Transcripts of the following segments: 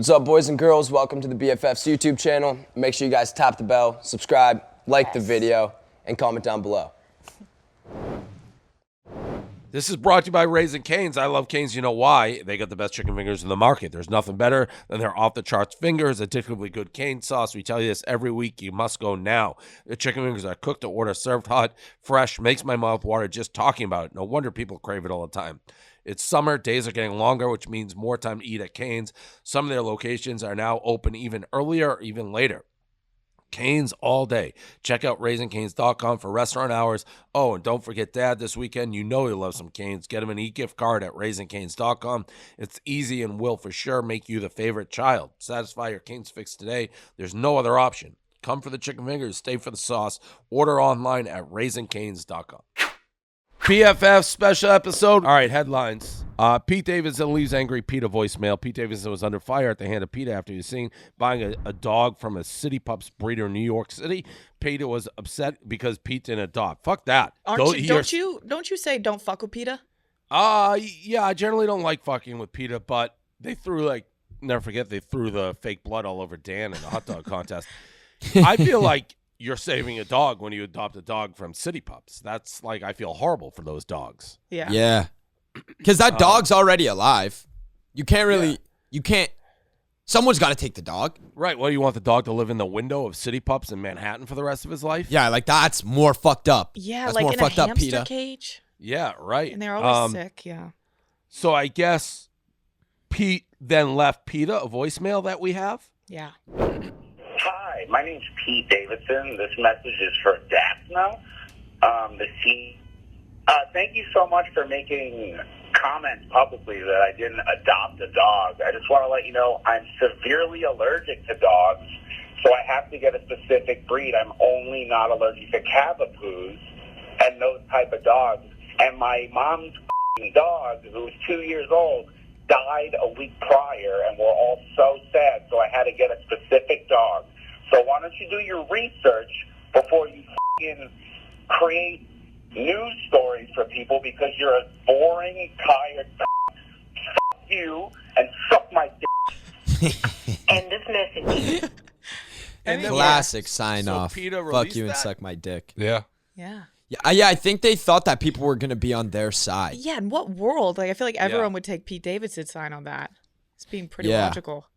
What's up, boys and girls? Welcome to the BFFs YouTube channel. Make sure you guys tap the bell, subscribe, like the video, and comment down below. This is brought to you by Raising Cane's. I love Cane's. You know why? They got the best chicken fingers in the market. There's nothing better than their off-the-charts fingers, addictively good cane sauce. We tell you this every week. You must go now. The chicken fingers are cooked to order, served hot, fresh. Makes my mouth water just talking about it. No wonder people crave it all the time. It's summer. Days are getting longer, which means more time to eat at Cane's. Some of their locations are now open even earlier or even later. Cane's all day. Check out RaisingCanes.com for restaurant hours. Oh, and don't forget Dad this weekend. You know he loves some Cane's. Get him an e-gift card at RaisingCanes.com. It's easy and will for sure make you the favorite child. Satisfy your Cane's fix today. There's no other option. Come for the chicken fingers. Stay for the sauce. Order online at RaisingCanes.com. BFF special episode. All right, headlines. Pete Davidson leaves angry Pete a voicemail. Pete Davidson was under fire at the hand of Pete after he was seen buying a dog from a City Pups breeder in New York City. Pete was upset because Pete didn't adopt. Fuck that. Don't you say don't fuck with PETA? Yeah, I generally don't like fucking with PETA, but they threw never forget they threw the fake blood all over Dan in the hot dog contest. I feel like you're saving a dog when you adopt a dog from City Pups. That's I feel horrible for those dogs. Yeah. Yeah. Because that dog's already alive. You can't someone's got to take the dog. Right. Well, you want the dog to live in the window of City Pups in Manhattan for the rest of his life? Yeah, that's more fucked up. Yeah, that's like more in fucked a up, hamster PETA. cage. Yeah, right. And they're always sick, yeah. So I guess Pete then left PETA a voicemail that we have? Yeah. Hi, my name's Pete Davidson. This message is for Daphna. Thank you so much for making comments publicly that I didn't adopt a dog. I just want to let you know I'm severely allergic to dogs, so I have to get a specific breed. I'm only not allergic to Cavapoos and those type of dogs. And my mom's dog, who was 2 years old, died a week prior, and we're all so sad, so I had to get a specific dog. So why don't you do your research before you create news stories for people, because you're a boring, tired fuck you and suck my dick. End of message. And classic sign so off. PETA Fuck you and that? suck my dick. Yeah. Yeah. Yeah, I think they thought that people were going to be on their side. Yeah, in what world? I feel like everyone would take Pete Davidson's sign on that. It's being pretty logical.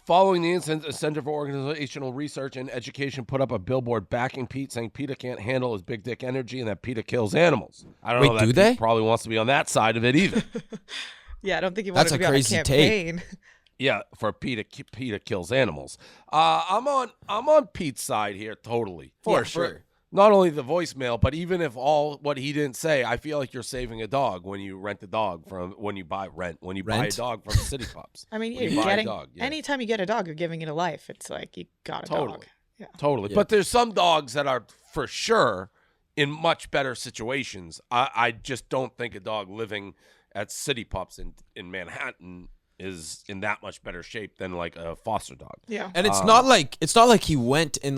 Following the incident, the Center for Organizational Research and Education put up a billboard backing Pete, saying PETA can't handle his big dick energy and that PETA kills animals. I don't know that do they? Pete probably wants to be on that side of it either. Yeah, I don't think he wanted That's to a be on a crazy campaign. Yeah, for PETA kills animals. I'm on Pete's side here totally. For sure. Not only the voicemail, but even if all what he didn't say, I feel like you're saving a dog when you rent a dog when you buy a dog from City Pups. I mean, When you're getting a dog, anytime you get a dog, you're giving it a life. It's like you got a dog. Yeah. Totally. Yeah. But there's some dogs that are for sure in much better situations. I just don't think a dog living at City Pups in Manhattan is in that much better shape than like a foster dog. Yeah. And it's not like he went and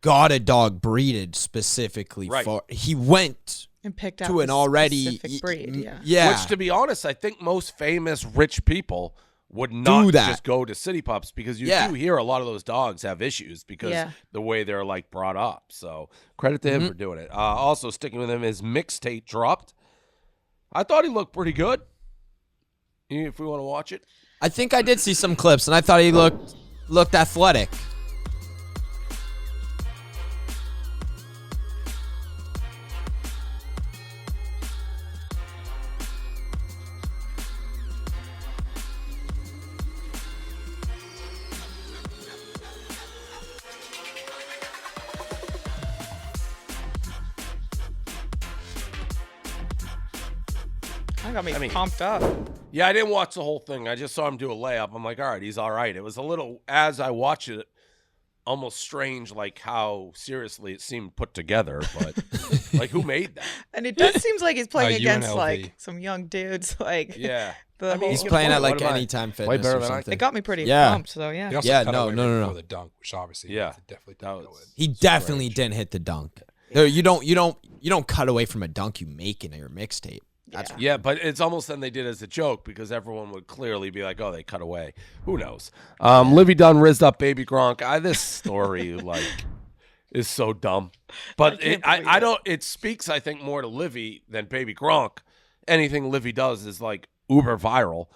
got a dog breeded specifically for. He went and picked out to an already specific breed. Yeah. Which, to be honest, I think most famous rich people would not just go to City Pups, because you do hear a lot of those dogs have issues because the way they're brought up. So credit to him for doing it. Also sticking with him, his mixtape dropped. I thought he looked pretty good. If we want to watch it, I think I did see some clips, and I thought he looked athletic. That got me pumped up. Yeah, I didn't watch the whole thing. I just saw him do a layup. I'm like, all right, he's all right. It was a little, as I watched it, almost strange, how seriously it seemed put together. But who made that? And it does seem like he's playing against UNLV. some young dudes. Yeah. He's playing at Anytime Fitness. Way better or than I something. It got me pretty Yeah. pumped. So yeah. He also Yeah, cut no, away no, right no, no. before the dunk, which obviously definitely didn't go in. He definitely didn't hit the dunk. You don't cut away from a dunk you make in your mixtape. Yeah, but it's almost then they did as a joke because everyone would clearly be like, "Oh, they cut away." Who knows? Livy Dunn rizzed up Baby Gronk. This story is so dumb, but I don't. It speaks, I think, more to Livy than Baby Gronk. Anything Livy does is like uber viral.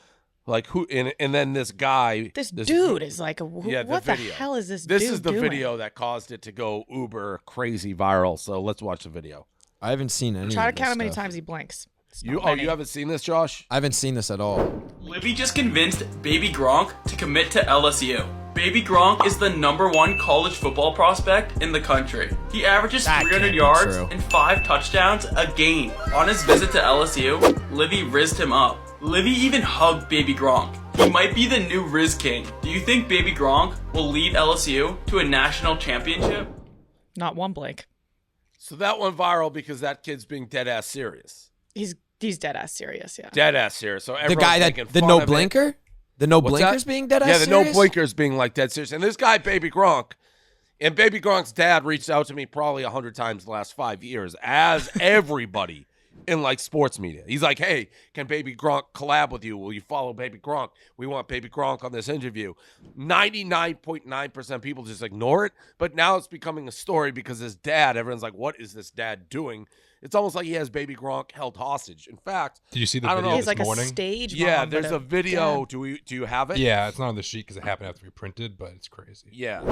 Like who? And then this guy, this dude is like, what the hell is this? This dude is the doing? video that caused it to go uber crazy viral. So let's watch the video. I haven't seen any. Try to of this count how many stuff. times he blinks. You haven't seen this, Josh? I haven't seen this at all. Livy just convinced Baby Gronk to commit to LSU. Baby Gronk is the #1 college football prospect in the country. He averages 300 yards and 5 touchdowns a game. On his visit to LSU, Livy rizzed him up. Livy even hugged Baby Gronk. He might be the new Riz King. Do you think Baby Gronk will lead LSU to a national championship? Not one blink. So that went viral because that kid's being dead ass serious. He's dead ass serious, yeah. Dead ass serious. So The guy that the no blinker, the no blinkers being dead ass serious. Yeah, the no blinkers being like dead serious. And this guy, Baby Gronk, and Baby Gronk's dad reached out to me probably 100 times in the last 5 years, as everybody in like sports media. He's like, "Hey, can Baby Gronk collab with you? Will you follow Baby Gronk? We want Baby Gronk on this interview." 99.9% people just ignore it, but now it's becoming a story because his dad, everyone's like, "What is this dad doing?" It's almost like he has Baby Gronk held hostage. In fact, did you see the I don't video know. He's this like morning? a stage. Yeah, mom, there's a video. Do you have it? Yeah, it's not on the sheet because it happened after we printed, but it's crazy. Yeah.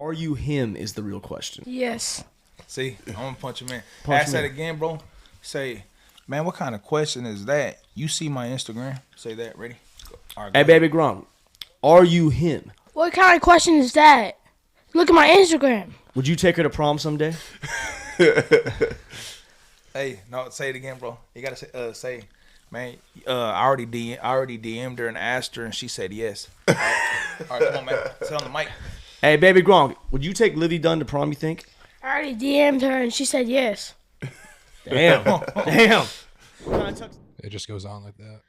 Are you him is the real question. Yes. See, I'm gonna punch him in. Ask that again, bro. Say, man, what kind of question is that? You see my Instagram? Say that. Ready? All right, hey, Baby Gronk, are you him? What kind of question is that? Look at my Instagram. Would you take her to prom someday? Hey, no, say it again, bro. You gotta say, man. I already DM'd her and asked her, and she said yes. All right, come on, man. Say on the mic. Hey, Baby Gronk, would you take Livy Dunn to prom? You think? I already DM'd her and she said yes. Damn, damn. It just goes on like that.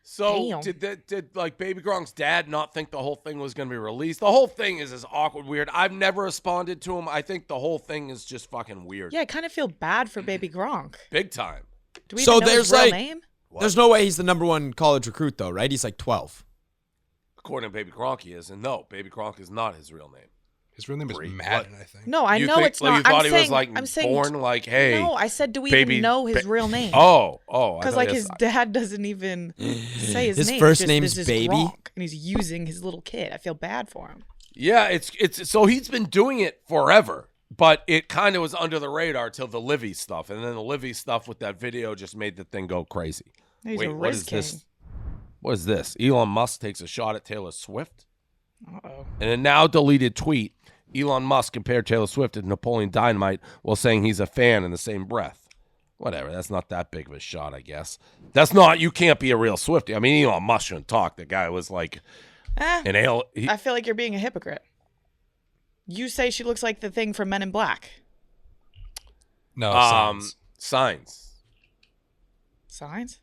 So did like Baby Gronk's dad not think the whole thing was going to be released? The whole thing is as awkward, weird. I've never responded to him. I think the whole thing is just fucking weird. Yeah, I kind of feel bad for Baby Gronk. Big time. Do we even know his real name? There's no way he's the #1 college recruit though, right? He's like 12. According to Baby Gronk, he is, and no, Baby Gronk is not his real name. His real name is Madden, I think. No, I know it's not. You thought he was I'm saying, born like, hey. No, I said, do we even know his real name? Oh. Because like his dad doesn't even say his name. His first just, name's this is Baby. Gronk, and he's using his little kid. I feel bad for him. Yeah, it's so he's been doing it forever, but it kind of was under the radar till the Livy stuff, and then the Livy stuff with that video just made the thing go crazy. He's Wait, a what is this? What is this? Elon Musk takes a shot at Taylor Swift. Uh-oh. In a now deleted tweet, Elon Musk compared Taylor Swift to Napoleon Dynamite while saying he's a fan in the same breath. Whatever, that's not that big of a shot, I guess. You can't be a real Swiftie. I mean, Elon Musk shouldn't talk. The guy was like an alien. I feel like you're being a hypocrite. You say she looks like the thing from Men in Black. No, Signs. Signs?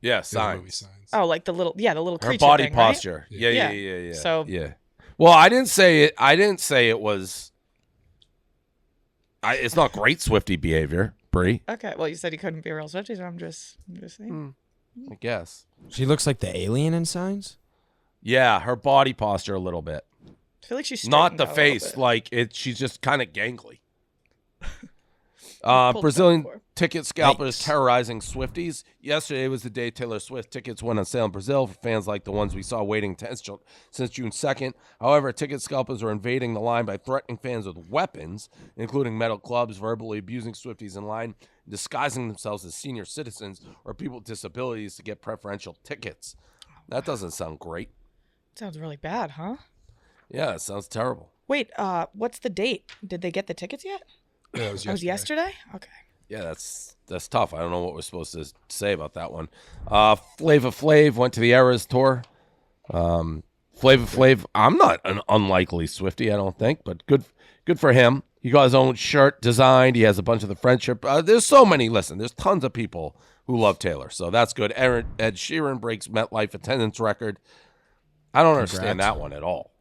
Yeah, Signs. Signs. Oh, like the little Her creature body thing, posture. Right? Yeah. So yeah. Well, I didn't say it was. It's not great Swiftie behavior, Bree. okay. Well, you said he couldn't be a real Swiftie, so I'm just saying. I guess. She looks like the alien in Signs. Yeah, her body posture a little bit. I feel like she's Not the straightened out a little face, bit. like she's just kind of gangly. Pulled Brazilian before. ticket scalpers Yikes. terrorizing Swifties. Yesterday was the day Taylor Swift tickets went on sale in Brazil for fans like the ones we saw waiting since June 2nd. However, ticket scalpers are invading the line by threatening fans with weapons, including metal clubs, verbally abusing Swifties in line, disguising themselves as senior citizens or people with disabilities to get preferential tickets. That doesn't sound great. Sounds really bad, huh? Yeah, it sounds terrible. Wait, what's the date? Did they get the tickets yet? Yeah, it was It was yesterday? Okay. Yeah, that's tough. I don't know what we're supposed to say about that one. Flava Flav went to the Eras tour. Flava Flav, I'm not an unlikely Swiftie, I don't think, but good for him. He got his own shirt designed. He has a bunch of the friendship. There's so many. Listen, there's tons of people who love Taylor, so that's good. Ed Sheeran breaks MetLife attendance record. I don't understand that one at all.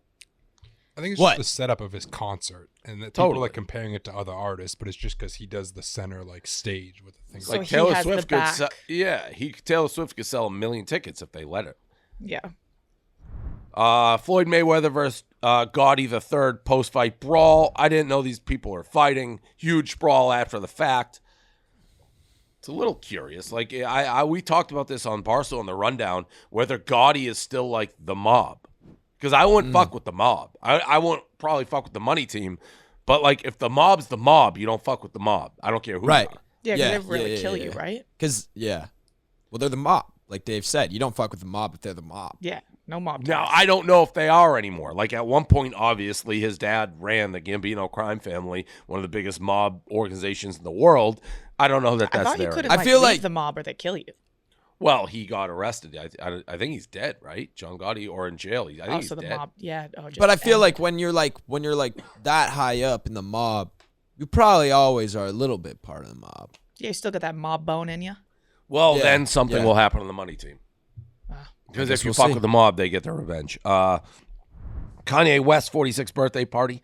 I think it's What? just the setup of his concert, and that people are like comparing it to other artists, but it's just because he does the center like stage with the things. So Like he Taylor has the Swift could back. Taylor Swift could sell 1 million tickets if they let her. Yeah. Floyd Mayweather versus Gotti the third post-fight brawl. I didn't know these people were fighting. Huge brawl after the fact. It's a little curious. Like we talked about this on Barstool on the rundown, whether Gotti is still like the mob. Because I wouldn't fuck with the mob. I won't probably fuck with the money team. But like if the mob's the mob, you don't fuck with the mob. I don't care who. Right. You are. Yeah, because they really kill you, right? Because well, they're the mob. Like Dave said, you don't fuck with the mob if they're the mob. Yeah, no mob. Now, I don't know if they are anymore. Like, at one point, obviously, his dad ran the Gambino crime family, one of the biggest mob organizations in the world. I don't know that I that's thought you there. couldn't I feel leave like the mob or they kill you. Well, he got arrested. I think he's dead, right? John Gotti, or in jail. I think he's so the dead. mob, yeah. Oh, just But I feel end. like when you're like that high up in the mob, you probably always are a little bit part of the mob. Yeah, you still got that mob bone in you. Well, Yeah, then something yeah. will happen on the money team. Because if you we'll fuck see. with the mob, they get their revenge. Kanye West's 46th birthday party.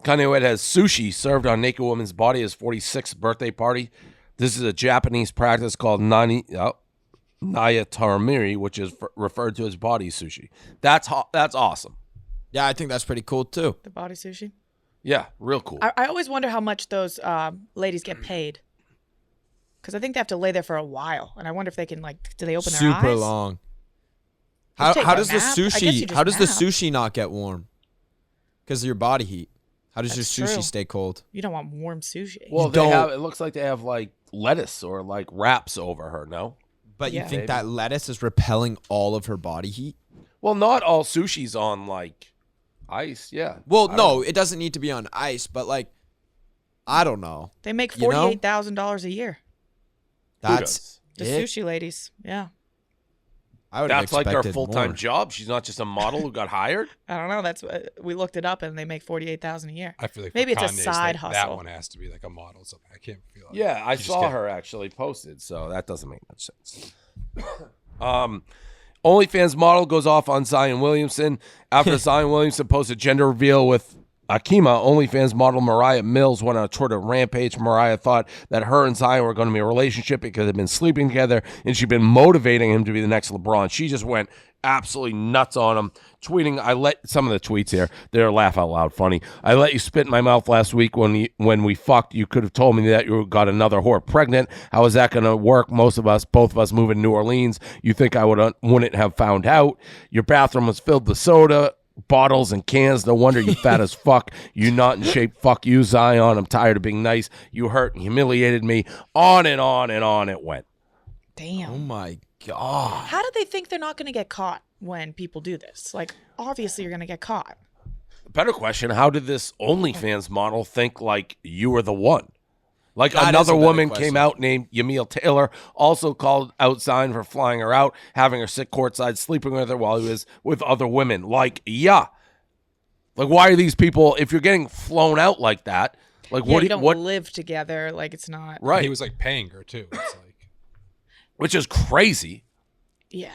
Kanye West has sushi served on naked woman's body at his 46th birthday party. This is a Japanese practice called Nayatamiri, which is referred to as body sushi. That's awesome. Yeah, I think that's pretty cool too. The body sushi. Yeah, real cool. I always wonder how much those ladies get paid. Because I think they have to lay there for a while, and I wonder if they can do they open their eyes? Super long. Just take How a does the nap? I guess you sushi? just How does the nap. sushi not get warm? Because of your body heat. How does That's your sushi true. stay cold? You don't want warm sushi. Well, don't- it looks like they have like lettuce or like wraps over her, no? But you Yeah. think Maybe. that lettuce is repelling all of her body heat? Well, not all sushi's on like ice, yeah. Well, I no, don't- it doesn't need to be on ice, but I don't know. They make You know? $48,000 a year. That's The it. sushi ladies. Yeah. I would have That's like their expected full-time more. job. She's not just a model who got hired. I don't know. That's what we looked it up, and they make $48,000 a year. I feel like Maybe it's a Kanye's, side like, That hustle. one has to be like a model or something. I can't feel like Yeah, I you just saw get- her actually posted, so that doesn't make much sense. OnlyFans model goes off on Zion Williamson after Zion Williamson posted gender reveal with Akima. OnlyFans model Mariah Mills went on a Twitter rampage. Mariah thought that her and Zion were going to be a relationship because they've been sleeping together, and she'd been motivating him to be the next LeBron. She just went absolutely nuts on him, tweeting. I let some of the tweets here. They're laugh out loud funny. I let you spit in my mouth last week when we fucked. You could have told me that you got another whore pregnant. How is that going to work? Both of us moving to New Orleans. You think I wouldn't have found out? Your bathroom was filled with soda, bottles and cans. No wonder you fat as fuck. You not in shape. Fuck you, Zion. I'm tired of being nice. You hurt and humiliated me. On and on and on it went. Damn. Oh my god. How do they think they're not going to get caught when people do this? Like, obviously, you're going to get caught. Better question, how did this OnlyFans model think like you were the one? Like That is another a better woman question. came out named Yamil Taylor, also called out Zion for flying her out, having her sit courtside, sleeping with her while he was with other women. Like, yeah. Like, why are these people, if you're getting flown out like that, like Yeah, what you do don't what live together. Like, it's not. right. He was like paying her too. It's like Which is crazy. Yeah.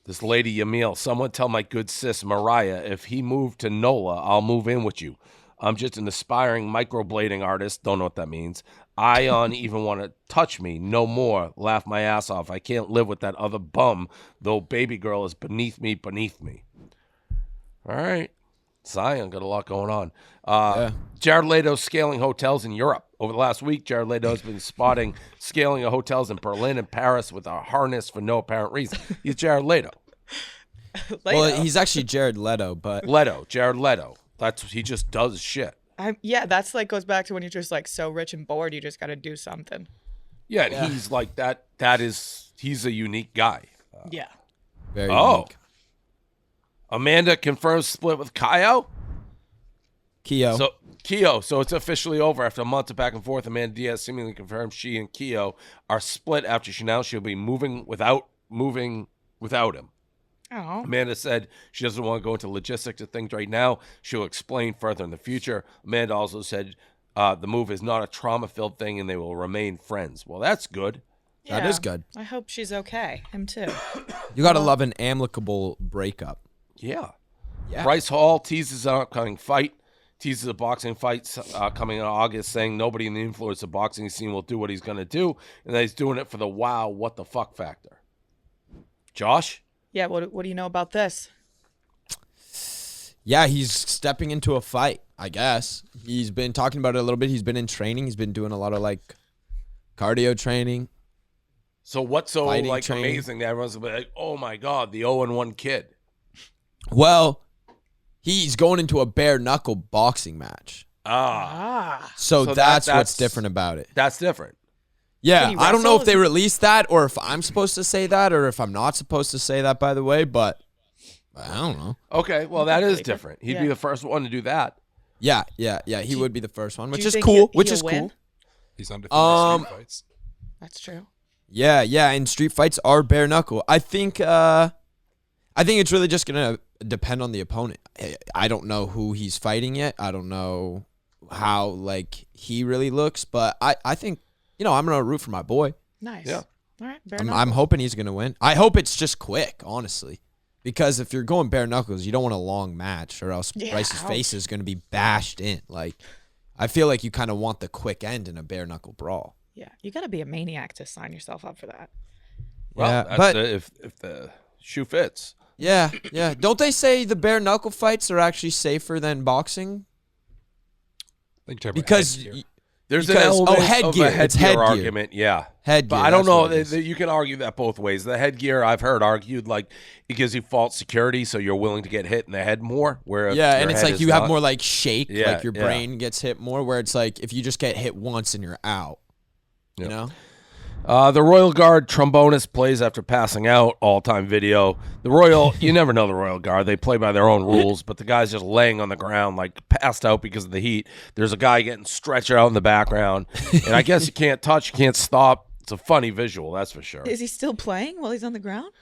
This lady Yamil, someone tell my good sis Mariah, if he moved to NOLA, I'll move in with you. I'm just an aspiring microblading artist. Don't know what that means. Ion even want to touch me. No more. Laugh my ass off. I can't live with that other bum, though baby girl is beneath me. All right. Zion got a lot going on. Jared Leto scaling hotels in Europe. Over the last week, Jared Leto has been spotting scaling of hotels in Berlin and Paris with a harness for no apparent reason. He's Jared Leto. Well, he's actually Jared Leto, but Jared Leto. He just does shit. Yeah, that's like goes back to when you're just like so rich and bored, you just got to do something. Yeah, and he's like that. He's a unique guy. Yeah. very Oh. unique. Amanda confirms split with Kyo. Keo. So it's officially over after a month of back and forth. Amanda Diaz seemingly confirmed she and Kyo are split after she announced she'll be moving without him. Oh. Amanda said she doesn't want to go into logistics of things right now. She'll explain further in the future. Amanda also said the move is not a trauma-filled thing and they will remain friends. Well, that's good. That is good. I hope she's okay. Him too. You gotta love an amicable breakup. Yeah. Yeah. Bryce Hall teases an upcoming fight. Teases a boxing fight coming in August, saying nobody in the influencer boxing scene will do what he's going to do, and that he's doing it for the wow, what the fuck factor. Josh? Yeah, what do you know about this? Yeah, he's stepping into a fight, I guess. He's been talking about it a little bit. He's been in training. He's been doing a lot of, like, cardio training. So what's so, like, training. amazing that everyone's like, oh, my God, the 0-1 kid? Well, he's going into a bare-knuckle boxing match. So that's what's different about it. That's different. Yeah, I don't know if they released that or if I'm supposed to say that or if I'm not supposed to say that, by the way, but I don't know. Okay, well, that is different. He'd be the first one to do that. Yeah. He would be the first one, which is cool. He's undefeated in street fights. That's true. Yeah, and street fights are bare knuckle. I think it's really just gonna depend on the opponent. I don't know who he's fighting yet. I don't know how like he really looks, but I think I'm gonna root for my boy. Nice. Yeah. All right. I'm hoping he's gonna win. I hope it's just quick, honestly, because if you're going bare knuckles, you don't want a long match, or else Bryce's face is gonna be bashed in. Like, I feel like you kind of want the quick end in a bare knuckle brawl. Yeah, you got to be a maniac to sign yourself up for that. Well, yeah, but if the shoe fits. Yeah. Don't they say the bare knuckle fights are actually safer than boxing? Because there's an element headgear. of a headgear argument, yeah. Headgear. But I don't know. You can argue that both ways. The headgear, I've heard argued, like, it gives you false security, so you're willing to get hit in the head more. Where and it's like you have more like shake, like your brain gets hit more. Where it's like if you just get hit once and you're out. You know. The Royal Guard trombonist plays after passing out. All-time video. You never know the Royal Guard. They play by their own rules, but the guy's just laying on the ground, like passed out because of the heat. There's a guy getting stretched out in the background, and I guess you can't touch, you can't stop. It's a funny visual, that's for sure. Is he still playing while he's on the ground?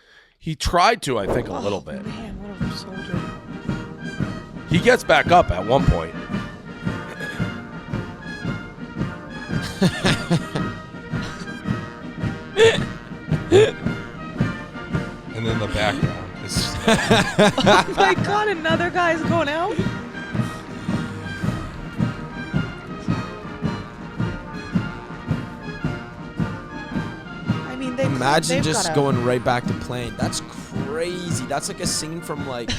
He tried to, I think, a little bit. Man, what a soldier. He gets back up at one point. And then the background is Oh my God, another guy's going out? I mean, imagine just going right back to playing. That's crazy. That's like a scene from like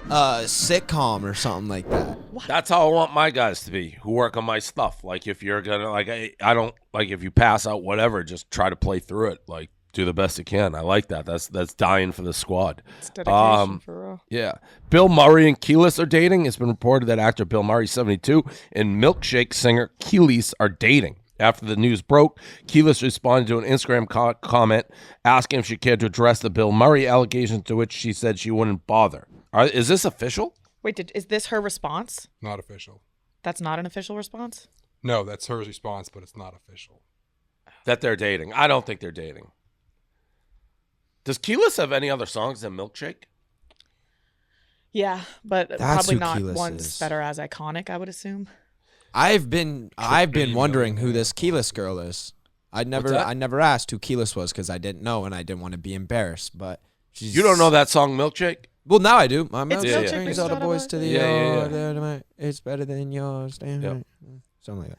a sitcom or something like that. That's how I want my guys to be who work on my stuff. Like, if you're gonna I don't like if you pass out, whatever, just try to play through it. Like, do the best you can. I like that. That's dying for the squad. It's dedication for real. Yeah. Bill Murray and Keyless are dating. It's been reported that actor Bill Murray, 72, and Milkshake singer Keyless are dating. After the news broke, Keyless responded to an Instagram comment asking if she cared to address the Bill Murray allegations, to which she said she wouldn't bother. Is this official? Wait, is this her response? not official. That's not an official response? No, that's her response, but it's not official. That they're dating. I don't think they're dating. Does Keyless have any other songs than Milkshake? Yeah, but That's probably who not Keyless ones is. that are as iconic, I would assume. I've been wondering who this Keyless girl is. I never asked who Keyless was because I didn't know and I didn't want to be embarrassed. But You don't know that song Milkshake? Well, now I do. My mouth Milkshake brings brings all the all boys the to the yard. It's better than yours. Something like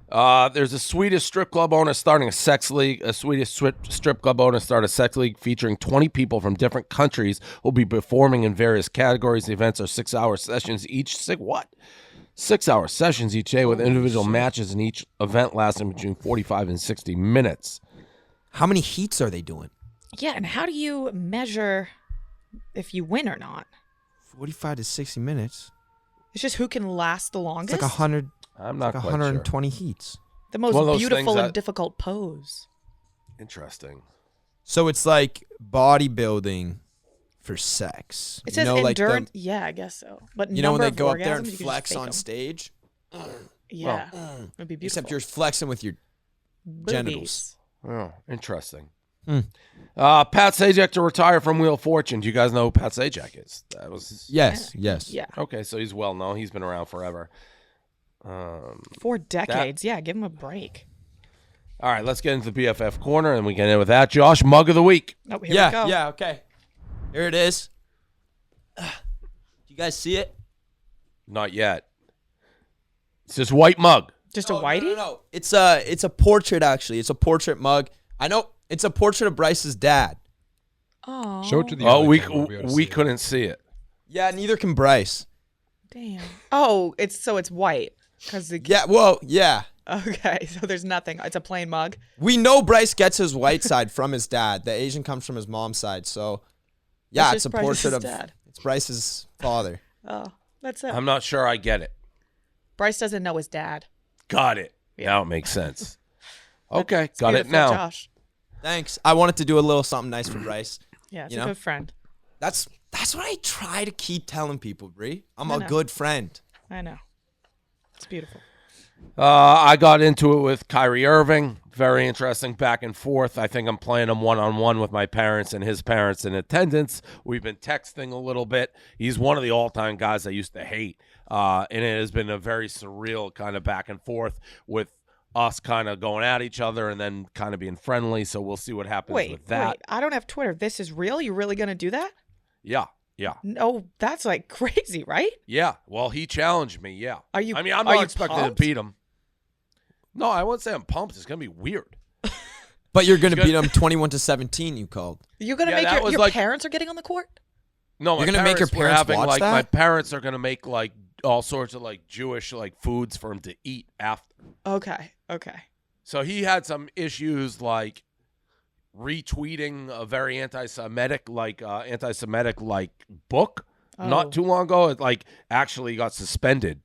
that. There's a Swedish strip club owner starting a sex league. A Swedish strip club owner started a sex league featuring 20 people from different countries who will be performing in various categories. The events are 6-hour sessions each. 6-hour sessions each day with individual matches in each event lasting between 45 and 60 minutes. How many heats are they doing? Yeah, and how do you measure if you win or not? 45 to 60 minutes. It's just who can last the longest? It's like 100. I'm not like quite 120 heats. The most beautiful and difficult pose. Interesting. So it's like bodybuilding for sex. It says endurance. Yeah, I guess so. But when they go up there and flex on stage? Yeah. It'd be beautiful. Except you're flexing with your genitals. Oh, interesting. Pat Sajak to retire from Wheel of Fortune. Do you guys know who Pat Sajak is? That was Yes. Yeah. Okay, so he's well known. He's been around forever. 4 decades. Yeah, give him a break. All right, let's get into the BFF corner, and we get in with that. Josh, mug of the week. Oh, here we go. Yeah, okay. Here it is. Do you You guys see it? Not yet. It's just white mug. Just a whitey? No. It's a portrait actually. It's a portrait mug. I know it's a portrait of Bryce's dad. Oh. Show it to the Oh, other we camera. We'll be able to we see it. couldn't see it. Yeah, neither can Bryce. Damn. Oh, it's white. Yeah, well, yeah. Okay, so there's nothing. It's a plain mug. We know Bryce gets his white side from his dad. The Asian comes from his mom's side. So, yeah, That's it's a just portrait Bryce's of dad. it's Bryce's father. Oh, that's it. I'm not sure I get it. Bryce doesn't know his dad. Got it. Now it makes sense. Okay, It's got it beautiful, now. Josh. Thanks. I wanted to do a little something nice for Bryce. Yeah, it's You a know? good friend. That's what I try to keep telling people, Bree. I'm I a know. good friend. I know. It's beautiful. I got into it with Kyrie Irving. Very interesting back and forth. I think I'm playing him one-on-one with my parents and his parents in attendance. We've been texting a little bit. He's one of the all-time guys I used to hate. And it has been a very surreal kind of back and forth with us kind of going at each other and then kind of being friendly. So we'll see what happens with that. Wait. I don't have Twitter. This is real? You really going to do that? Yeah. No, that's like crazy, right? Yeah. Well, he challenged me. Yeah. Are you? I mean, I'm are not you expecting pumped? to beat him. No, I wouldn't say I'm pumped. It's going to be weird. But you're going to beat him 21-17, you called. You're going to Yeah, make that was your like- parents are getting on the court? No, You're my gonna make your were parents having, watch like, that? My parents are gonna make like all sorts of like Jewish like foods for him to eat after. Okay. So he had some issues like retweeting a very anti-Semitic book Oh. not too long ago. It like actually got suspended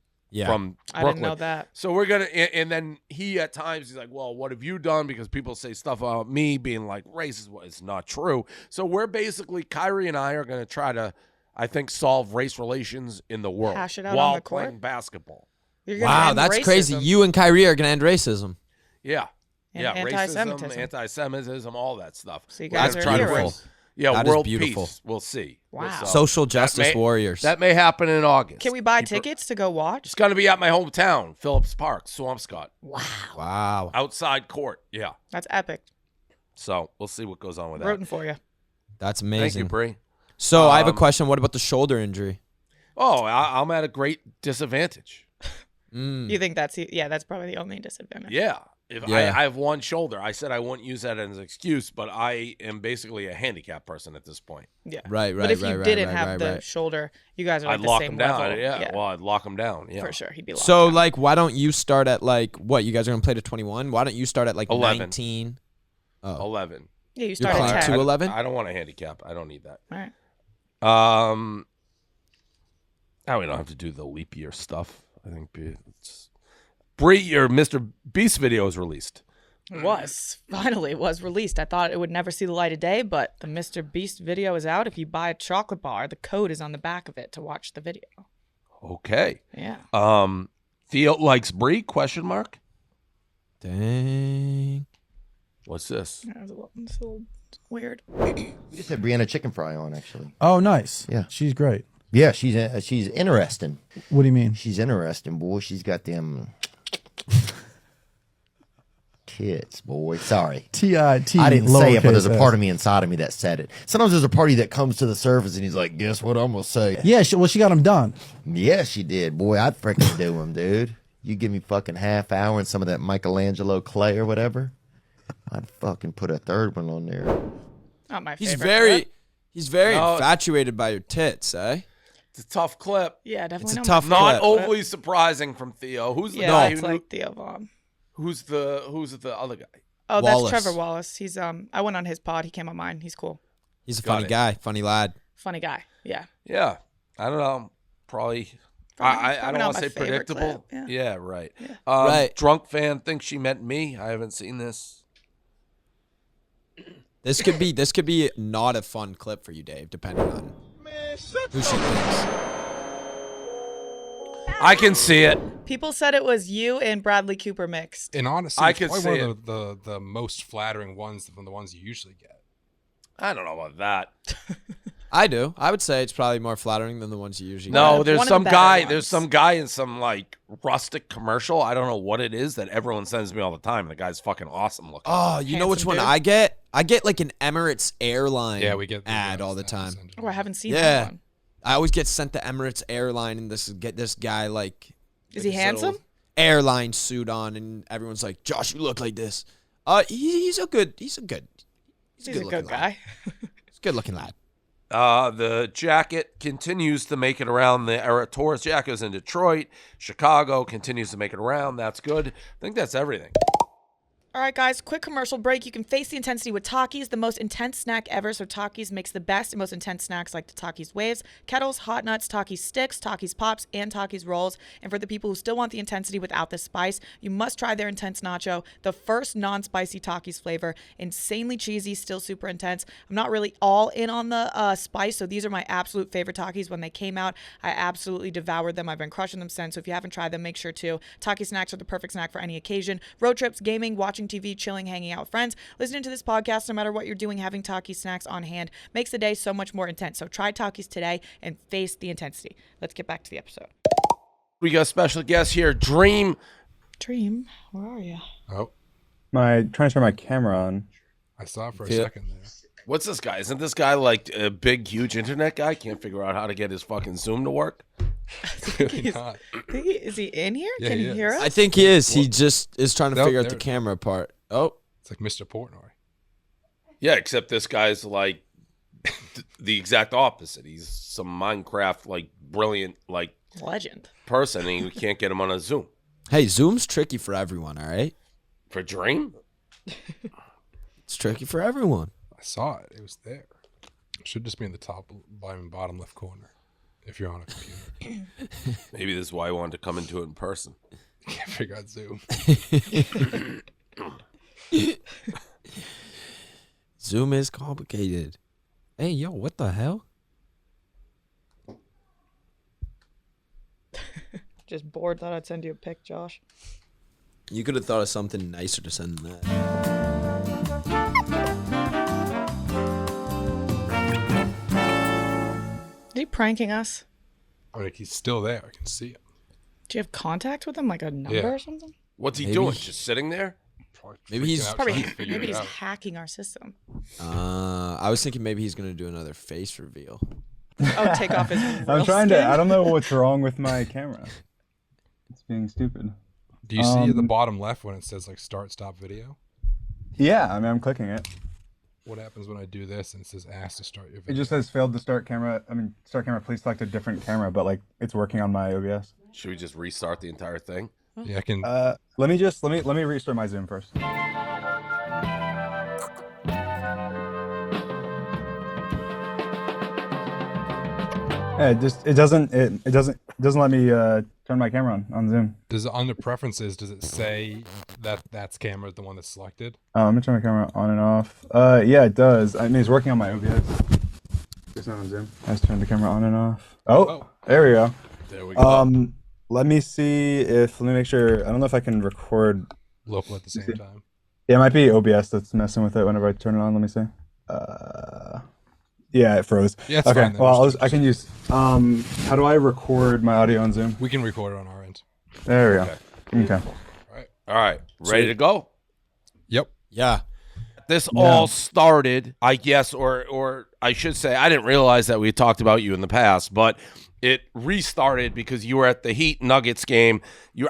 from I Brooklyn. didn't know that. So we're gonna, and then he at times he's like, "Well, what have you done?" Because people say stuff about me being like racist. Well, it's not true. So we're basically Kyrie and I are gonna try to, I think, solve race relations in the world Hash it out while on the court? playing basketball. You're gonna Wow, end that's racism. crazy. You and Kyrie are going to end racism. Yeah, And yeah, anti-Semitism. racism, anti-Semitism, all that stuff. So you We're guys gonna are try to heroes. bring- Yeah, That is world beautiful. peace. We'll see. Wow. Social justice warriors. That may happen in August. Can we buy tickets to go watch? It's going to be at my hometown, Phillips Park, Swampscott. Wow. Outside court. Yeah. That's epic. So we'll see what goes on with that. Rooting for you. That's amazing. Thank you, Bree. So I have a question. What about the shoulder injury? Oh, I'm at a great disadvantage. You think that's probably the only disadvantage. Yeah. If Yeah. I have one shoulder. I said I wouldn't use that as an excuse, but I am basically a handicapped person at this point. Yeah. Right, But if you right, didn't right, have right, the right. shoulder, you guys are like I'd the lock same him down. level. Yeah. Well, I'd lock him down. Yeah. For sure. He'd be locked So, down. like, why don't you start at, like, what? You guys are going to play to 21? Why don't you start at, like, 11. 19? Oh. 11. Yeah, you You're start playing at 10. 2-11? I don't want a handicap. I don't need that. All right. Now we don't have to do the leap year stuff. I think it's Bree, your Mr. Beast video is released. Finally it was released. I thought it would never see the light of day, but the Mr. Beast video is out. If you buy a chocolate bar, the code is on the back of it to watch the video. Okay. Yeah. Theo likes Bree? Question mark. Dang. What's this? It's a little weird. We just had Brianna Chickenfry on, actually. Oh, nice. Yeah. She's great. Yeah, she's interesting. What do you mean? She's interesting, boy. She's got them tits, boy. Sorry. T-I-T. I didn't say it, but there's a lowercase part s. of me inside of me that said it. Sometimes there's a party that comes to the surface and he's like, guess what I'm going to say? Yeah, she got them done. Yeah, she did. Boy, I'd freaking do them, dude. You give me fucking half hour and some of that Michelangelo clay or whatever, I'd fucking put a third one on there. Not my He's favorite. very, clip. he's very No. infatuated by your tits, eh? It's a tough clip. Yeah, definitely It's a not tough my Not clip. favorite overly surprising from Theo. Who's the Yeah, guy it's who like Theo Vaughn. who's the other guy? Oh, Wallace. that's Trevor Wallace. He's I went on his pod. He came on mine. He's cool. He's a Got funny it. guy, funny lad. Funny guy. Yeah. Yeah. I don't know. Probably Probably I don't not want to my say favorite predictable. clip, Yeah, right. Yeah. Right. Drunk fan thinks she meant me. I haven't seen this. This could be not a fun clip for you, Dave, depending on who she thinks. I can see it. People said it was you and Bradley Cooper mixed. And honestly, I it's could probably see one of the most flattering ones from the ones you usually get. I don't know about that. I do. I would say it's probably more flattering than the ones you usually No, One there's of the some better guy. ones. There's some guy in some like rustic commercial. I don't know what it is that everyone sends me all the time. The guy's fucking awesome looking. Oh, you know which Handsome one dude. I get? I get like an Emirates airline Yeah, we get ad all the time. Oh, I haven't seen Yeah. that one. I always get sent the Emirates airline and get this guy like. Is he handsome? Airline suit on, and everyone's like, "Josh, you look like this." He's a good guy. He's a good looking lad. The jacket continues to make it around the era. Taurus jacket is in Detroit. Chicago continues to make it around. That's good. I think that's everything. All right, guys, quick commercial break. You can face the intensity with Takis, the most intense snack ever. So Takis makes the best and most intense snacks like the Takis Waves, Kettles, Hot Nuts, Takis Sticks, Takis Pops, and Takis Rolls. And for the people who still want the intensity without the spice, you must try their Intense Nacho, the first non-spicy Takis flavor. Insanely cheesy, still super intense. I'm not really all in on the spice, so these are my absolute favorite Takis. When they came out, I absolutely devoured them. I've been crushing them since, so if you haven't tried them, make sure to. Takis snacks are the perfect snack for any occasion. Road trips, gaming, watching TV, chilling, hanging out with friends, listening to this podcast, no matter what you're doing, having Takis snacks on hand makes the day so much more intense. So try Takis today and face the intensity. Let's get back to the episode. We got a special guest here, Dream. Dream, where are you? Oh, trying to turn my camera on. I saw it for a second there. What's this guy? Isn't this guy like a big, huge internet guy? Can't figure out how to get his fucking Zoom to work? Is he in here? Yeah, Can he hear us? I think he is. He just is trying to figure out the camera part. Oh, it's like Mr. Portnoy. Yeah, except this guy's like the exact opposite. He's some Minecraft like brilliant like legend person, and you can't get him on a Zoom. Hey, Zoom's tricky for everyone. All right. For Dream, it's tricky for everyone. I saw it. It was there. It should just be in the top, bottom left corner. If you're on a computer. Maybe this is why I wanted to come into it in person. Can't figure out Zoom. Zoom is complicated. Hey, yo, what the hell? Just bored. Thought I'd send you a pic, Josh. You could have thought of something nicer to send than that. Is he pranking us? I mean, he's still there. I can see him. Do you have contact with him, like a number or something? What's he doing? Just sitting there? Maybe he's maybe he's hacking our system. I was thinking maybe he's gonna do another face reveal. Oh, take off his. I'm trying to. I don't know what's wrong with my camera. It's being stupid. Do you see at the bottom left when it says like start stop video? Yeah, I mean I'm clicking it. What happens when I do this and it says ask to start your It video? just says failed to start camera. Start camera. Please select a different camera, but like it's working on my OBS. Should we just restart the entire thing? Yeah, I can. Let me restart my Zoom first. It doesn't let me turn my camera on Zoom. Does it, under preferences, does it say that's camera the one that's selected? Let me turn my camera on and off. Yeah, it does. I mean, it's working on my OBS. It's not on Zoom. I just turned the camera on and off. Oh, there we go. There we go. Let me make sure. I don't know if I can record local at the same time. Yeah, it might be OBS that's messing with it whenever I turn it on. Let me see. Yeah, it froze. Yeah, it's okay. fine then. Well, I can use. How do I record my audio on Zoom? We can record it on our end. There we go. Okay. All right. Ready to go? Yep. Yeah. This all started, I guess, or I should say, I didn't realize that we had talked about you in the past, but it restarted because you were at the Heat Nuggets game.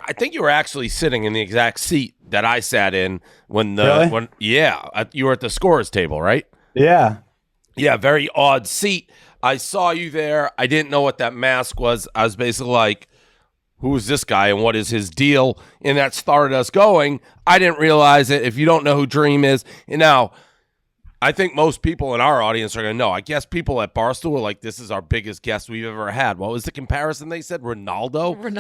I think you were actually sitting in the exact seat that I sat in when you were at the scorer's table, right? Yeah. Yeah, very odd seat. I saw you there. I didn't know what that mask was. I was basically like, who is this guy and what is his deal? And that started us going. I didn't realize it. If you don't know who Dream is, and now I think most people in our audience are going to know. I guess people at Barstool are like, this is our biggest guest we've ever had. What was the comparison they said? Ronaldo? To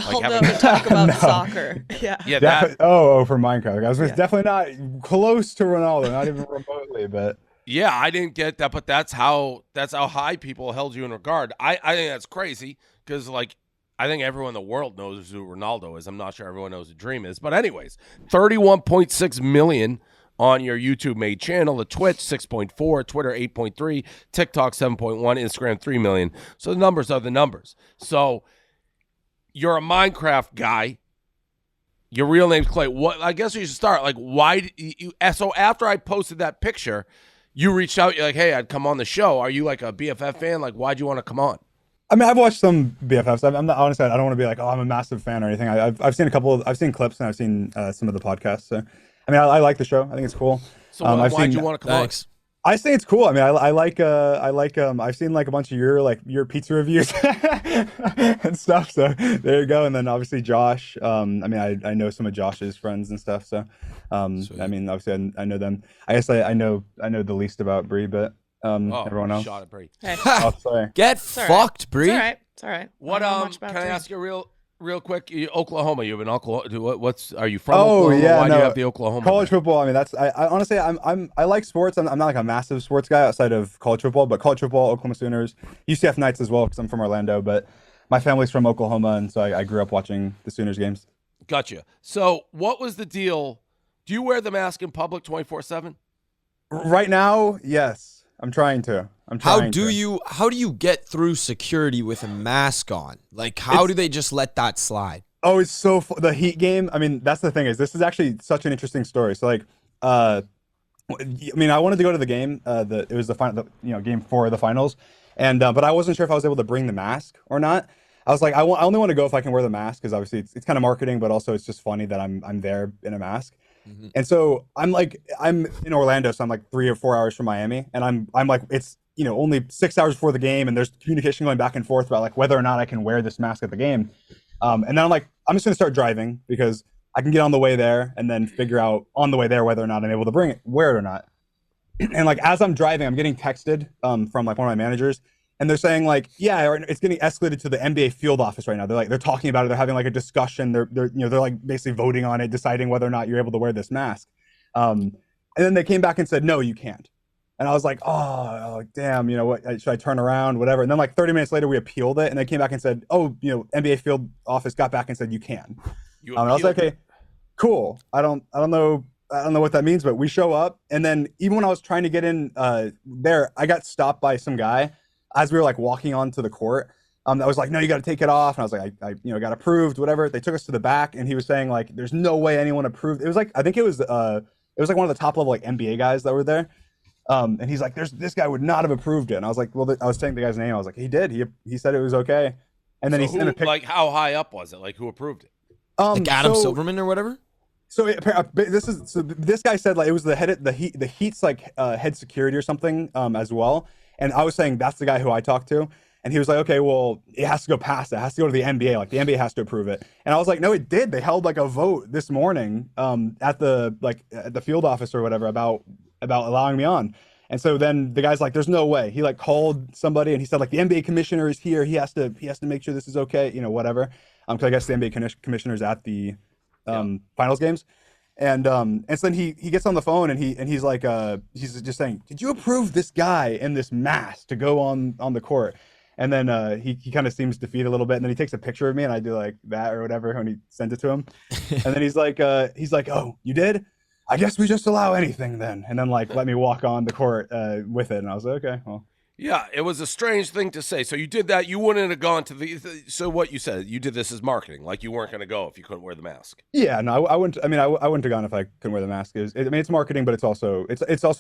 talk about soccer. Yeah. Yeah. For Minecraft. I was definitely not close to Ronaldo, not even remotely, but. Yeah, I didn't get that, but that's how high people held you in regard. I think that's crazy because, like, I think everyone in the world knows who Ronaldo is. I'm not sure everyone knows who Dream is. But anyways, 31.6 million on your YouTube made channel, the Twitch 6.4, Twitter 8.3, TikTok 7.1, Instagram 3 million. So the numbers are the numbers. So you're a Minecraft guy. Your real name's Clay. What? I guess we should start. Like, why did you? So after I posted that picture, you reached out. You're like, hey, I'd come on the show. Are you like a BFF fan? Like, why'd you want to come on? I mean, I've watched some BFFs. I'm not honestly. I don't want to be like, oh, I'm a massive fan or anything. I've seen a couple. I've seen clips and I've seen some of the podcasts. So, I mean, I like the show. I think it's cool. So why'd you want to come on? I think it's cool. I mean, I like I've seen like a bunch of your pizza reviews and stuff. So there you go. And then obviously Josh. I mean, I know some of Josh's friends and stuff. So, I mean, obviously I know them. I guess I know the least about Bree, but everyone else. Shot at Bree. Hey. Oh, sorry. Get fucked, Bree. It's all right. It's all right. What can I ask you real quick? Oklahoma. You have an Oklahoma. Are you from Oh Oklahoma? yeah, Why no, do you have the Oklahoma? College football. I mean, that's I honestly I like sports. I'm not like a massive sports guy outside of college football, but college football, Oklahoma Sooners, UCF Knights as well because I'm from Orlando. But my family's from Oklahoma, and so I grew up watching the Sooners games. Gotcha. So what was the deal? Do you wear the mask in public 24/7? Right now, yes. I'm trying to. How do you get through security with a mask on? Like, how do they just let that slide? Oh, it's so the Heat game. I mean, that's the thing is this is actually such an interesting story. So like, I mean, I wanted to go to the game. It was the final, game 4 of the finals, and but I wasn't sure if I was able to bring the mask or not. I was like, I only want to go if I can wear the mask because obviously it's kind of marketing, but also it's just funny that I'm there in a mask. Mm-hmm. And so I'm in Orlando, so I'm like 3 or 4 hours from Miami, and I'm like it's only 6 hours before the game, and there's communication going back and forth about like whether or not I can wear this mask at the game. And then I'm like, I'm just gonna start driving because I can get on the way there and then figure out on the way there whether or not I'm able to wear it or not. And like as I'm driving, I'm getting texted from like one of my managers, and they're saying like, yeah, it's getting escalated to the NBA field office right now. They're talking about it. They're having like a discussion. They're like basically voting on it, deciding whether or not you're able to wear this mask. And then they came back and said, no, you can't. And I was like, oh damn, what? Should I turn around, whatever? And then like 30 minutes later, we appealed it, and they came back and said, oh, NBA field office got back and said you can. And I was like, okay, cool. I don't know what that means, but we show up, and then even when I was trying to get in there, I got stopped by some guy as we were like walking onto the court. I was like, no, you got to take it off. And I was like, I got approved, whatever. They took us to the back, and he was saying like, there's no way anyone approved. It was like, I think it was like one of the top level like NBA guys that were there. And he's like, this guy would not have approved it. And I was like, well, I was saying the guy's name. I was like, he did. He said it was okay. And then he sent a picture. Like, how high up was it? Like, who approved it? Like Adam Silverman or whatever. So this guy said like it was the Heat's like head security or something as well. And I was saying that's the guy who I talked to. And he was like, okay, well, it has to go past it. It has to go to the NBA. Like the NBA has to approve it. And I was like, no, it did. They held like a vote this morning at the field office or whatever about allowing me on. And so then the guy's like, there's no way. He like called somebody and he said like the NBA commissioner is here. He has to make sure this is okay, whatever. Because I guess the NBA commissioner's at the finals games. And so then he gets on the phone and he's like he's just saying, did you approve this guy in this mask to go on the court? And then he kind of seems defeated a little bit, and then he takes a picture of me, and I do like that or whatever when he sends it to him. And then he's like, oh, you did? I guess we just allow anything then. And then like let me walk on the court with it, and I was like, okay, well. Yeah, it was a strange thing to say. So you did that. You wouldn't have gone to so what you said, you did this as marketing. Like you weren't going to go if you couldn't wear the mask. Yeah, no, I wouldn't. I mean, I wouldn't have gone if I couldn't wear the mask. It's marketing, but it's also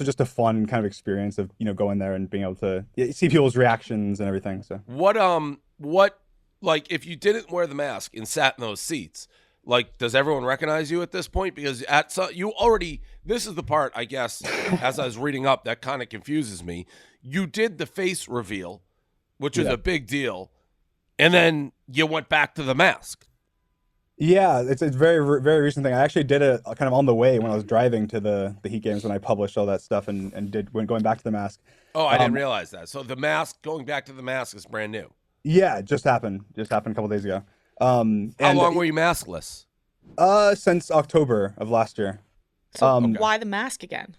just a fun kind of experience of going there and being able to see people's reactions and everything. So what like if you didn't wear the mask and sat in those seats, like does everyone recognize you at this point? Because this is the part I guess as I was reading up that kind of confuses me. You did the face reveal, which is a big deal, and then you went back to the mask. Yeah, it's a very, very recent thing. I actually did it kind of on the way when I was driving to the Heat games when I published all that stuff and going back to the mask. Oh, I didn't realize that. So the mask, going back to the mask is brand new. Yeah, it just happened. Just happened a couple days ago. How long were you maskless? Since October of last year. So why the mask again?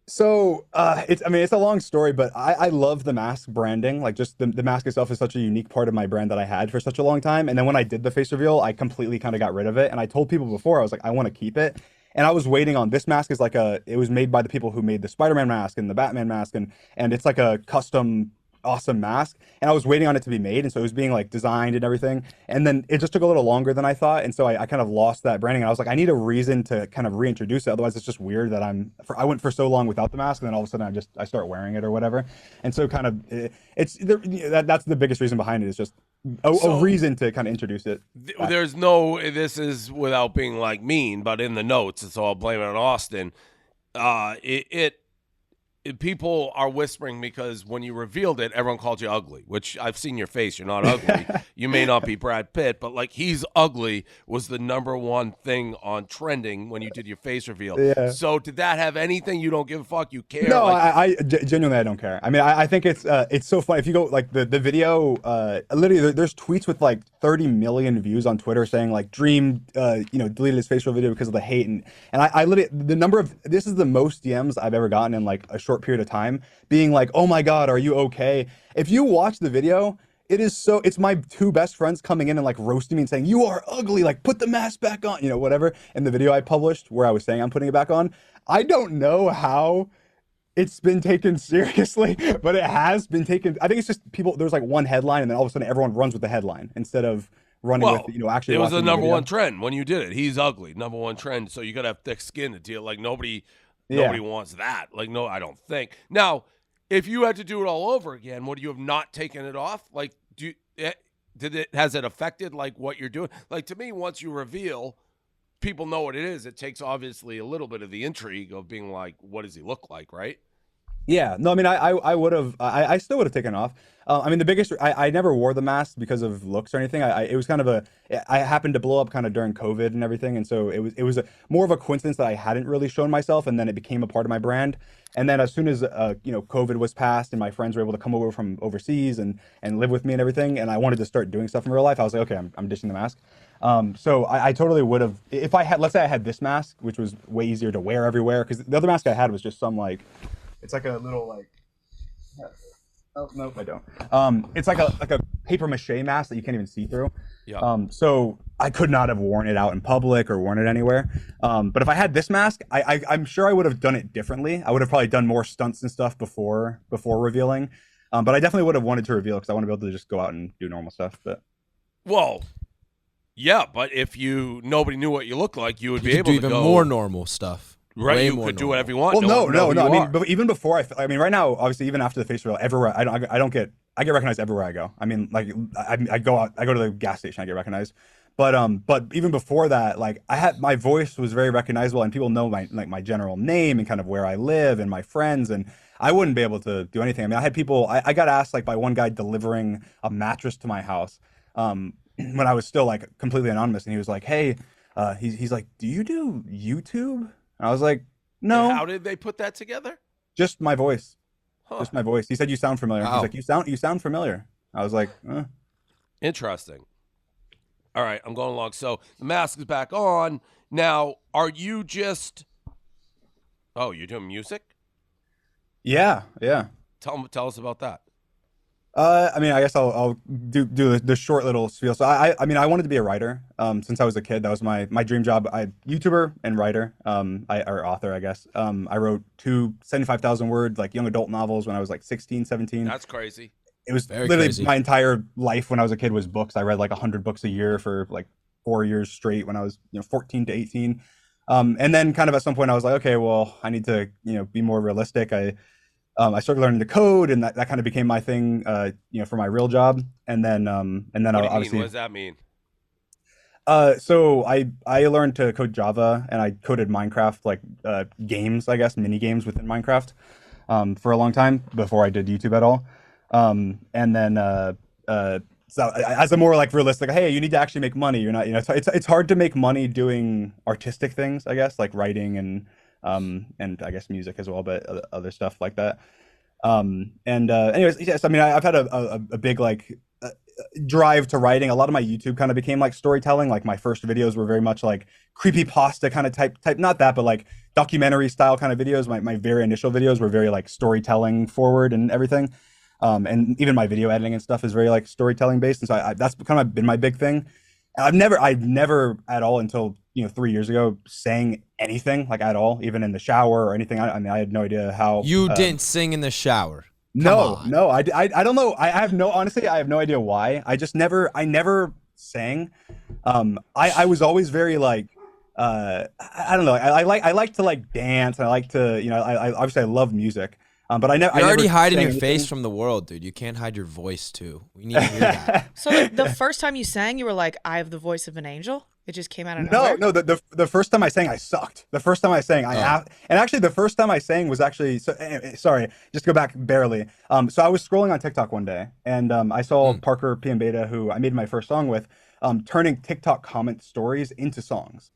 So it's a long story, but I love the mask branding. Like just the mask itself is such a unique part of my brand that I had for such a long time. And then when I did the face reveal, I completely kind of got rid of it. And I told people before, I was like, I want to keep it. And I was waiting on this mask is like it was made by the people who made the Spider-Man mask and the Batman mask. And it's like a custom awesome mask, and I was waiting on it to be made, and so it was being like designed and everything, and then it just took a little longer than I thought, and so I kind of lost that branding, and I was like, I need a reason to kind of reintroduce it, otherwise it's just weird that I went for so long without the mask, and then all of a sudden I start wearing it or whatever, and so kind of that's the biggest reason behind it, is just a reason to kind of introduce it. There's no, this is without being like mean, but in the notes, so I'll blame it on Austin. People are whispering because when you revealed it, everyone called you ugly, which I've seen your face. You're not ugly. You may not be Brad Pitt, but like, he's ugly was the number one thing on trending when you did your face reveal. Yeah. So did that have anything? You don't give a fuck? You care? No, like, I genuinely, I don't care. I mean, I think it's so funny. If you go like the video, literally there's tweets with like 30 million views on Twitter saying like Dream, deleted his facial video because of the hate. And I literally, this is the most DMs I've ever gotten in like a short period of time, being like, oh my God, are you okay? If you watch the video, it's my two best friends coming in and like roasting me and saying, you are ugly, like put the mask back on, whatever. In the video I published where I was saying I'm putting it back on, I don't know how it's been taken seriously, but it has been taken. I think it's just there's like one headline and then all of a sudden everyone runs with the headline instead of running with, actually. It was the number one trend when you did it. He's ugly, number one trend. So you got to have thick skin to deal. Like nobody wants that. Like, no, I don't think. Now, if you had to do it all over again, would you have not taken it off? Like, has it affected like what you're doing? Like, to me, once you reveal, people know what it is. It takes obviously a little bit of the intrigue of being like, what does he look like, right? Yeah, no, I mean, I would have, I still would have taken off. I mean, I never wore the mask because of looks or anything. It was kind of I happened to blow up kind of during COVID and everything. And so it was more of a coincidence that I hadn't really shown myself. And then it became a part of my brand. And then as soon as, COVID was passed and my friends were able to come over from overseas and live with me and everything, and I wanted to start doing stuff in real life, I was like, okay, I'm ditching the mask. So I totally would have, if I had, let's say I had this mask, which was way easier to wear everywhere. Because the other mask I had was just some like, it's like a little like, oh no, I don't. It's like a paper mache mask that you can't even see through. Yeah. So I could not have worn it out in public or worn it anywhere. But if I had this mask, I'm sure I would have done it differently. I would have probably done more stunts and stuff before revealing. But I definitely would have wanted to reveal because I want to be able to just go out and do normal stuff. But well, yeah, but if nobody knew what you looked like, you would be able do to even go more normal stuff. Right, Way you more could do normal. whatever you want. Well, no. I mean, but even before I mean, right now, obviously, even after the face reveal, everywhere I get recognized everywhere I go. I mean, like I go out, I go to the gas station, I get recognized. But even before that, like my voice was very recognizable, and people know my general name and kind of where I live and my friends, and I wouldn't be able to do anything. I mean, I had people. I got asked like by one guy delivering a mattress to my house when I was still like completely anonymous, and he was like, "Hey," he's like, "Do you do YouTube?" And I was like, "No." how did they put that together? Just my voice. Huh. Just my voice. He said, "You sound familiar." Wow. He's like, "You sound familiar." I was like, Interesting. All right, I'm going along. So the mask is back on. Now, are you just... Oh, you're doing music? Yeah. Tell us about that. I mean, I guess I'll do the short little spiel. So I mean, I wanted to be a writer since I was a kid. That was my dream job. YouTuber and writer, or author, I guess. I wrote 2 75,000 word like young adult novels when I was like 16, 17. That's crazy. It was Very literally crazy. my entire life when I was a kid was books. I read like 100 books a year for like 4 years straight when I was 14 to 18. And then kind of at some point I was like, okay, well, I need to be more realistic. I started learning to code, and that kind of became my thing, for my real job. And then What do you obviously, mean? What does that mean? so I learned to code Java, and I coded Minecraft, like games, I guess, mini games within Minecraft, for a long time before I did YouTube at all. And then so as a more like realistic, hey, you need to actually make money. You're not, it's hard to make money doing artistic things, I guess, like writing and I guess music as well, but other stuff like that. Anyways, yes, I mean, I've had a big like drive to writing. A lot of my YouTube kind of became like storytelling. Like my first videos were very much like creepypasta kind of type, not that, but like documentary style kind of videos. My very initial videos were very like storytelling forward and everything. And even my video editing and stuff is very like storytelling based. And so that's kind of been my big thing. I've never at all until 3 years ago sang anything like at all, even in the shower or anything. I mean, I had no idea how. You didn't sing in the shower. No, I don't know. I have no, honestly, I have no idea why. I never sang. I was always very like, I don't know. I like to like dance. And I like to, I obviously I love music. But I never. You're already hiding sang your face anything. from the world, dude. You can't hide your voice too. We need to hear that. So like, the first time you sang, you were like, "I have the voice of an angel." It just came out of nowhere. No. The first time I sang, I sucked. The first time I sang, and actually the first time I sang was actually sorry. Just to go back barely. So I was scrolling on TikTok one day, and I saw Parker PM Beta, who I made my first song with, turning TikTok comment stories into songs.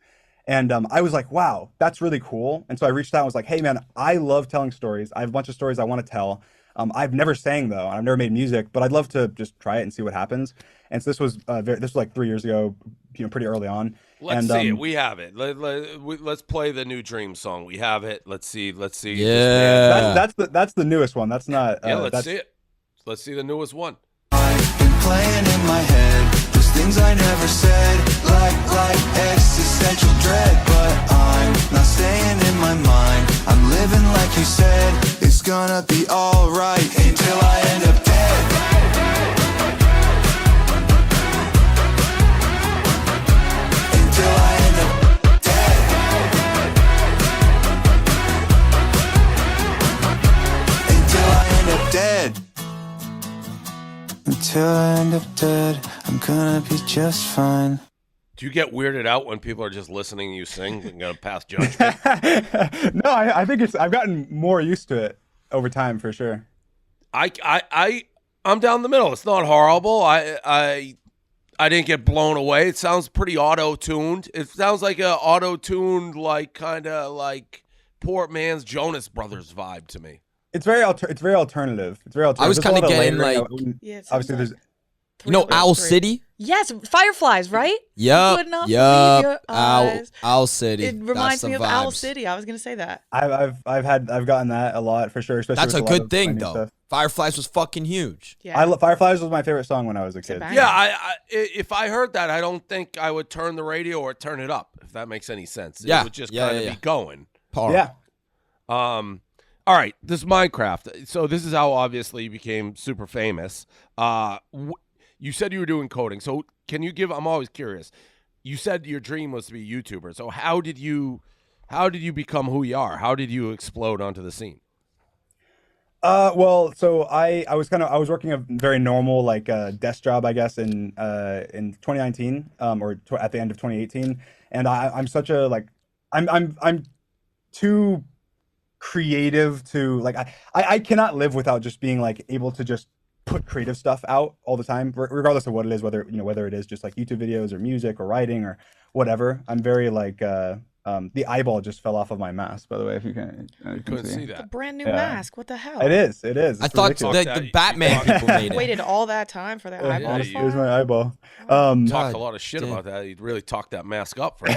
And I was like, wow, that's really cool. And so I reached out and was like, hey, man, I love telling stories. I have a bunch of stories I want to tell. I've never sang, though. I've never made music, but I'd love to just try it and see what happens. And so this was like 3 years ago, pretty early on. Let's see it. We have it. Let's play the new Dream song. We have it. Let's see. Yeah. That's the newest one. That's not. Let's see it. Let's see the newest one. I've been playing in my head, just things I never said, like existential dread. But I'm not staying in my mind. I'm living like you said. It's gonna be alright until I end up dead. Until I end up dead. Until I end up dead. Until I end up dead, I'm gonna be just fine. Do you get weirded out when people are just listening to you sing and gonna pass judgment? No, I think I've gotten more used to it over time for sure. I'm down the middle. It's not horrible. I didn't get blown away. It sounds pretty auto-tuned. It sounds like a auto-tuned, like kind of like poor man's Jonas Brothers vibe to me. It's very alternative. I was kind of getting like, obviously there's, Owl City. Yes, Fireflies, right? Yep. Eyes. Owl City. It reminds me of vibes. Owl City. I was gonna say that. I've gotten that a lot for sure. Especially that's a with good lot thing of though. stuff. Fireflies was fucking huge. Yeah. Fireflies was my favorite song when I was a kid. Yeah, if I heard that, I don't think I would turn the radio or turn it up. If that makes any sense. It would just kind of be going. Yeah. All right, this is Minecraft. So this is how obviously you became super famous. You said you were doing coding. So can you give? I'm always curious. You said your dream was to be a YouTuber. So how did you become who you are? How did you explode onto the scene? Well, so I was working a very normal like desk job, I guess, in 2019 at the end of 2018, and I'm such a like I'm too creative to like I cannot live without just being like able to just put creative stuff out all the time, regardless of what it is, whether it is just like YouTube videos or music or writing or whatever. I'm very like the eyeball just fell off of my mask, by the way, if you can couldn't see that. It's a brand new mask. What the hell? It is. It's I thought ridiculous. the Batman people made it. Waited all that time for that eyeball to fall. Here's my eyeball. Talked a lot of shit about that. You'd really talk that mask up for it.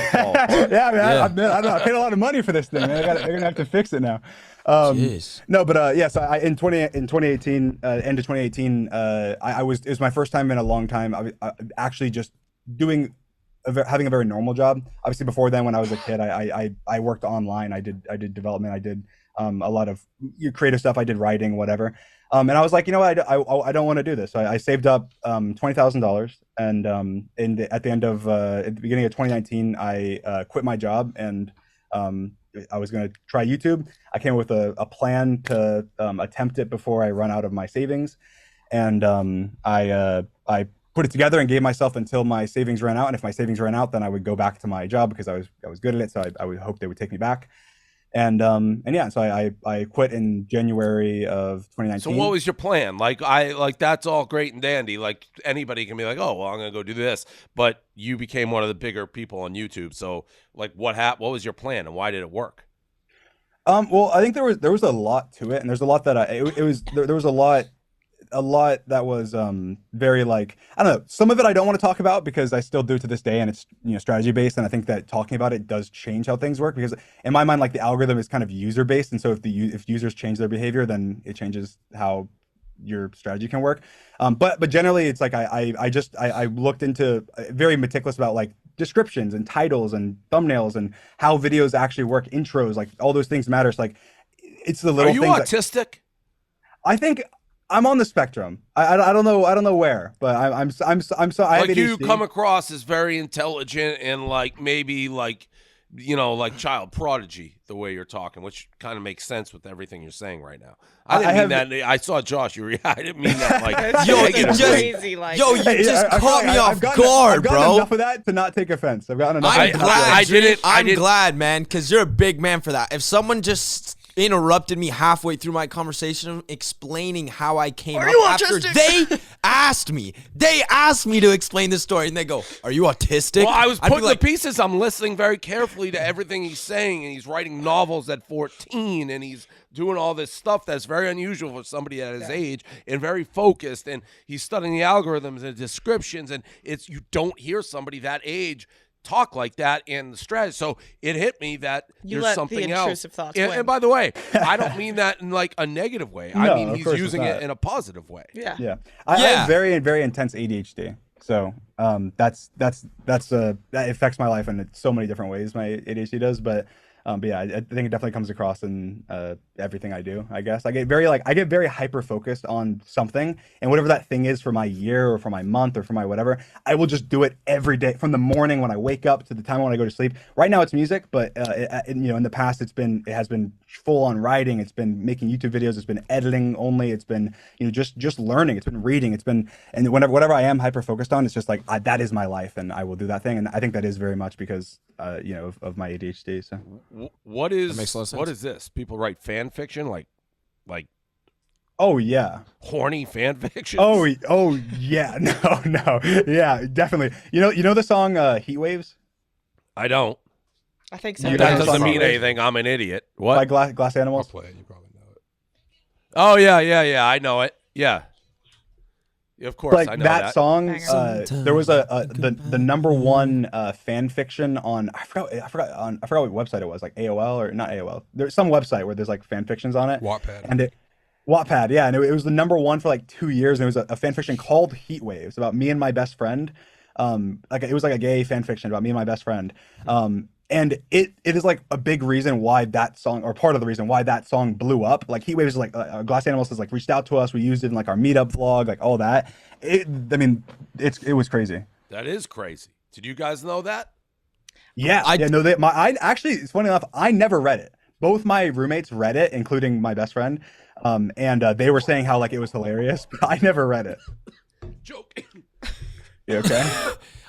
Yeah, I mean, I paid a lot of money for this thing, man. They're gonna have to fix it now. No, but yeah, so in 2018, end of 2018, it was my first time in a long time. I actually just having a very normal job. Obviously, before then, when I was a kid, I worked online. I did development. I did a lot of creative stuff. I did writing, whatever. And I was like, I don't want to do this. So I saved up $20,000, and at the beginning of 2019, I quit my job, and I was going to try YouTube. I came up with a plan to attempt it before I run out of my savings, and I put it together and gave myself until my savings ran out. And if my savings ran out, then I would go back to my job because I was good at it. So I would hope they would take me back. And yeah, so I quit in January of 2019. So what was your plan? Like that's all great and dandy. Like anybody can be like, oh, well, I'm gonna go do this. But you became one of the bigger people on YouTube. So like, what was your plan and why did it work? Well, I think there was a lot to it, and there's a lot that there was a lot that was very like, I don't know, some of it I don't want to talk about because I still do to this day, and it's strategy based, and I think that talking about it does change how things work, because in my mind, like, the algorithm is kind of user based, and so if users change their behavior, then it changes how your strategy can work. But generally it's like I looked into very meticulous about like descriptions and titles and thumbnails and how videos actually work, intros, like all those things matter. So like it's the little things. Are you autistic? I think I'm on the spectrum. I don't know. I don't know where, but I'm so I have Like you ADHD. come across as very intelligent and like maybe like like child prodigy the way you're talking, which kind of makes sense with everything you're saying right now. I didn't mean that. I saw Josh. I didn't mean that. Like yo, negative just, way. yo, you just caught me off guard, I've gotten bro. enough of that to not take offense. I've gotten enough. I'm glad, man, because you're a big man for that. If someone just interrupted me halfway through my conversation explaining how I came up after they asked me to explain the story, and they go, "Are you autistic?" Well, I was I'd be putting like, the pieces. I'm listening very carefully to everything he's saying, and he's writing novels at 14, and he's doing all this stuff that's very unusual for somebody at his age, and very focused, and he's studying the algorithms and descriptions, and you don't hear somebody that age talk like that in the strategy. So it hit me that You there's let something the else. intrusive thoughts and, win. and by the way, I don't mean that in like a negative way. I No, mean of he's course it's using it not. in a positive way. Yeah. I have very, very intense ADHD. So that affects my life in so many different ways. My ADHD does, but yeah, I think it definitely comes across in everything I do. I guess I get very hyper focused on something, and whatever that thing is for my year or for my month or for my whatever, I will just do it every day from the morning when I wake up to the time when I go to sleep. Right now it's music, but in the past it has been full on writing. It's been making YouTube videos. It's been editing only. It's been just learning. It's been reading. It's been and whatever I am hyper focused on, it's just like that is my life, and I will do that thing. And I think that is very much because of my ADHD. So. What is That makes a lot of sense. what is this? People write fan fiction like Oh yeah. horny fan fiction. Oh yeah. No. Yeah, definitely. You know the song Heat Waves? I don't. I think so. You That know the doesn't song mean Heat Waves? anything. I'm an idiot. What? By Glass Animals? I'll play it. You probably know it. Oh yeah. I know it. Yeah. Of course, Like I know that song. Banger. There was the number one fan fiction on I forgot what website it was, like AOL or not AOL. There's some website where there's like fan fictions on it. Wattpad. Wattpad, yeah, and it was the number one for like 2 years, and it was a fan fiction called Heat Waves about me and my best friend. Like it was like a gay fan fiction about me and my best friend. And it is like a big reason why that song, or part of the reason why that song blew up. Like Heat Waves is like Glass Animals has like reached out to us. We used it in like our meetup vlog, like all that. It was crazy. That is crazy. Did you guys know that? Yeah, I actually, it's funny enough, I never read it. Both my roommates read it, including my best friend, and they were saying how like it was hilarious, but I never read it. Joking. You okay?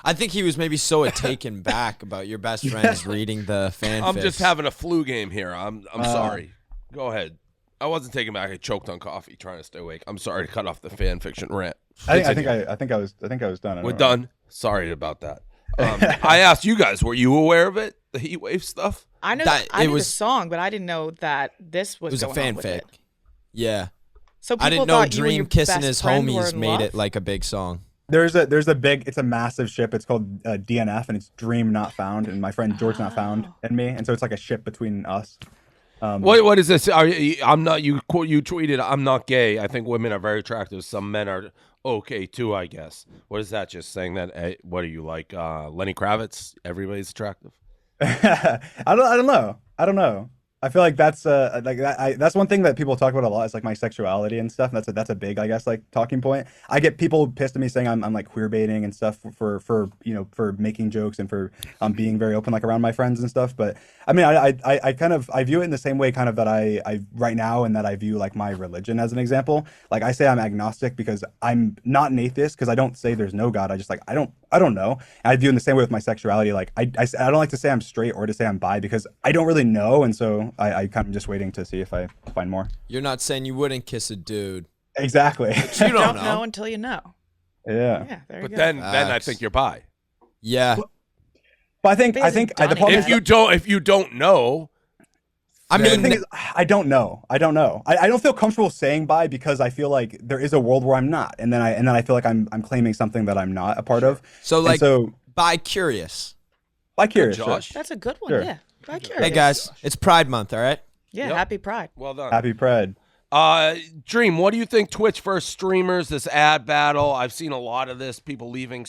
I think he was maybe so taken back about your best friends reading the fanfics. I'm just having a flu game here. I'm sorry. Go ahead. I wasn't taken back. I choked on coffee trying to stay awake. I'm sorry to cut off the fan fiction rant. I think I was done. We're done. Sorry about that. I asked you guys, were you aware of it? The Heat Wave stuff? I know I knew the song, but I didn't know that this was. It was a going on with fanfic. it. Yeah. So I didn't people know thought you and your Dream kissing best his friend were homies in made love? it like a big song. It's a massive ship. It's called DNF, and it's Dream Not Found, and my friend GeorgeNotFound and me, and so it's like a ship between us. What is this? I'm not. You tweeted. I'm not gay. I think women are very attractive. Some men are okay too. I guess. What is that? Just saying that? Hey, what are you like? Lenny Kravitz? Everybody's attractive. I don't know. I feel like that's that's one thing that people talk about a lot. Is like my sexuality and stuff. That's a big, I guess, like talking point. I get people pissed at me saying I'm like queer baiting and stuff for making jokes and for being very open like around my friends and stuff. But I mean, I kind of view it in the same way kind of that I right now, and that I view like my religion as an example. Like I say I'm agnostic because I'm not an atheist, because I don't say there's no God. I just like I don't know. And I view in the same way with my sexuality. Like I don't like to say I'm straight or to say I'm bi, because I don't really know, and so I kind of just waiting to see if I find more. You're not saying you wouldn't kiss a dude. Exactly. But you don't know until you know. Yeah. Yeah. There you But go. then I think you're bi. Yeah. But I think the problem is if you don't know. I mean, the thing is, I don't know. I don't feel comfortable saying bi, because I feel like there is a world where I'm not, and then I feel like I'm claiming something that I'm not a part of. So like, so bi curious. Bi curious. Josh. That's a good one. Sure. Yeah. By curious. Hey guys, it's Pride Month, all right? Yeah. Yep. Happy Pride. Well done. Happy Pride. Dream, what do you think Twitch versus streamers, this ad battle? I've seen a lot of this, people leaving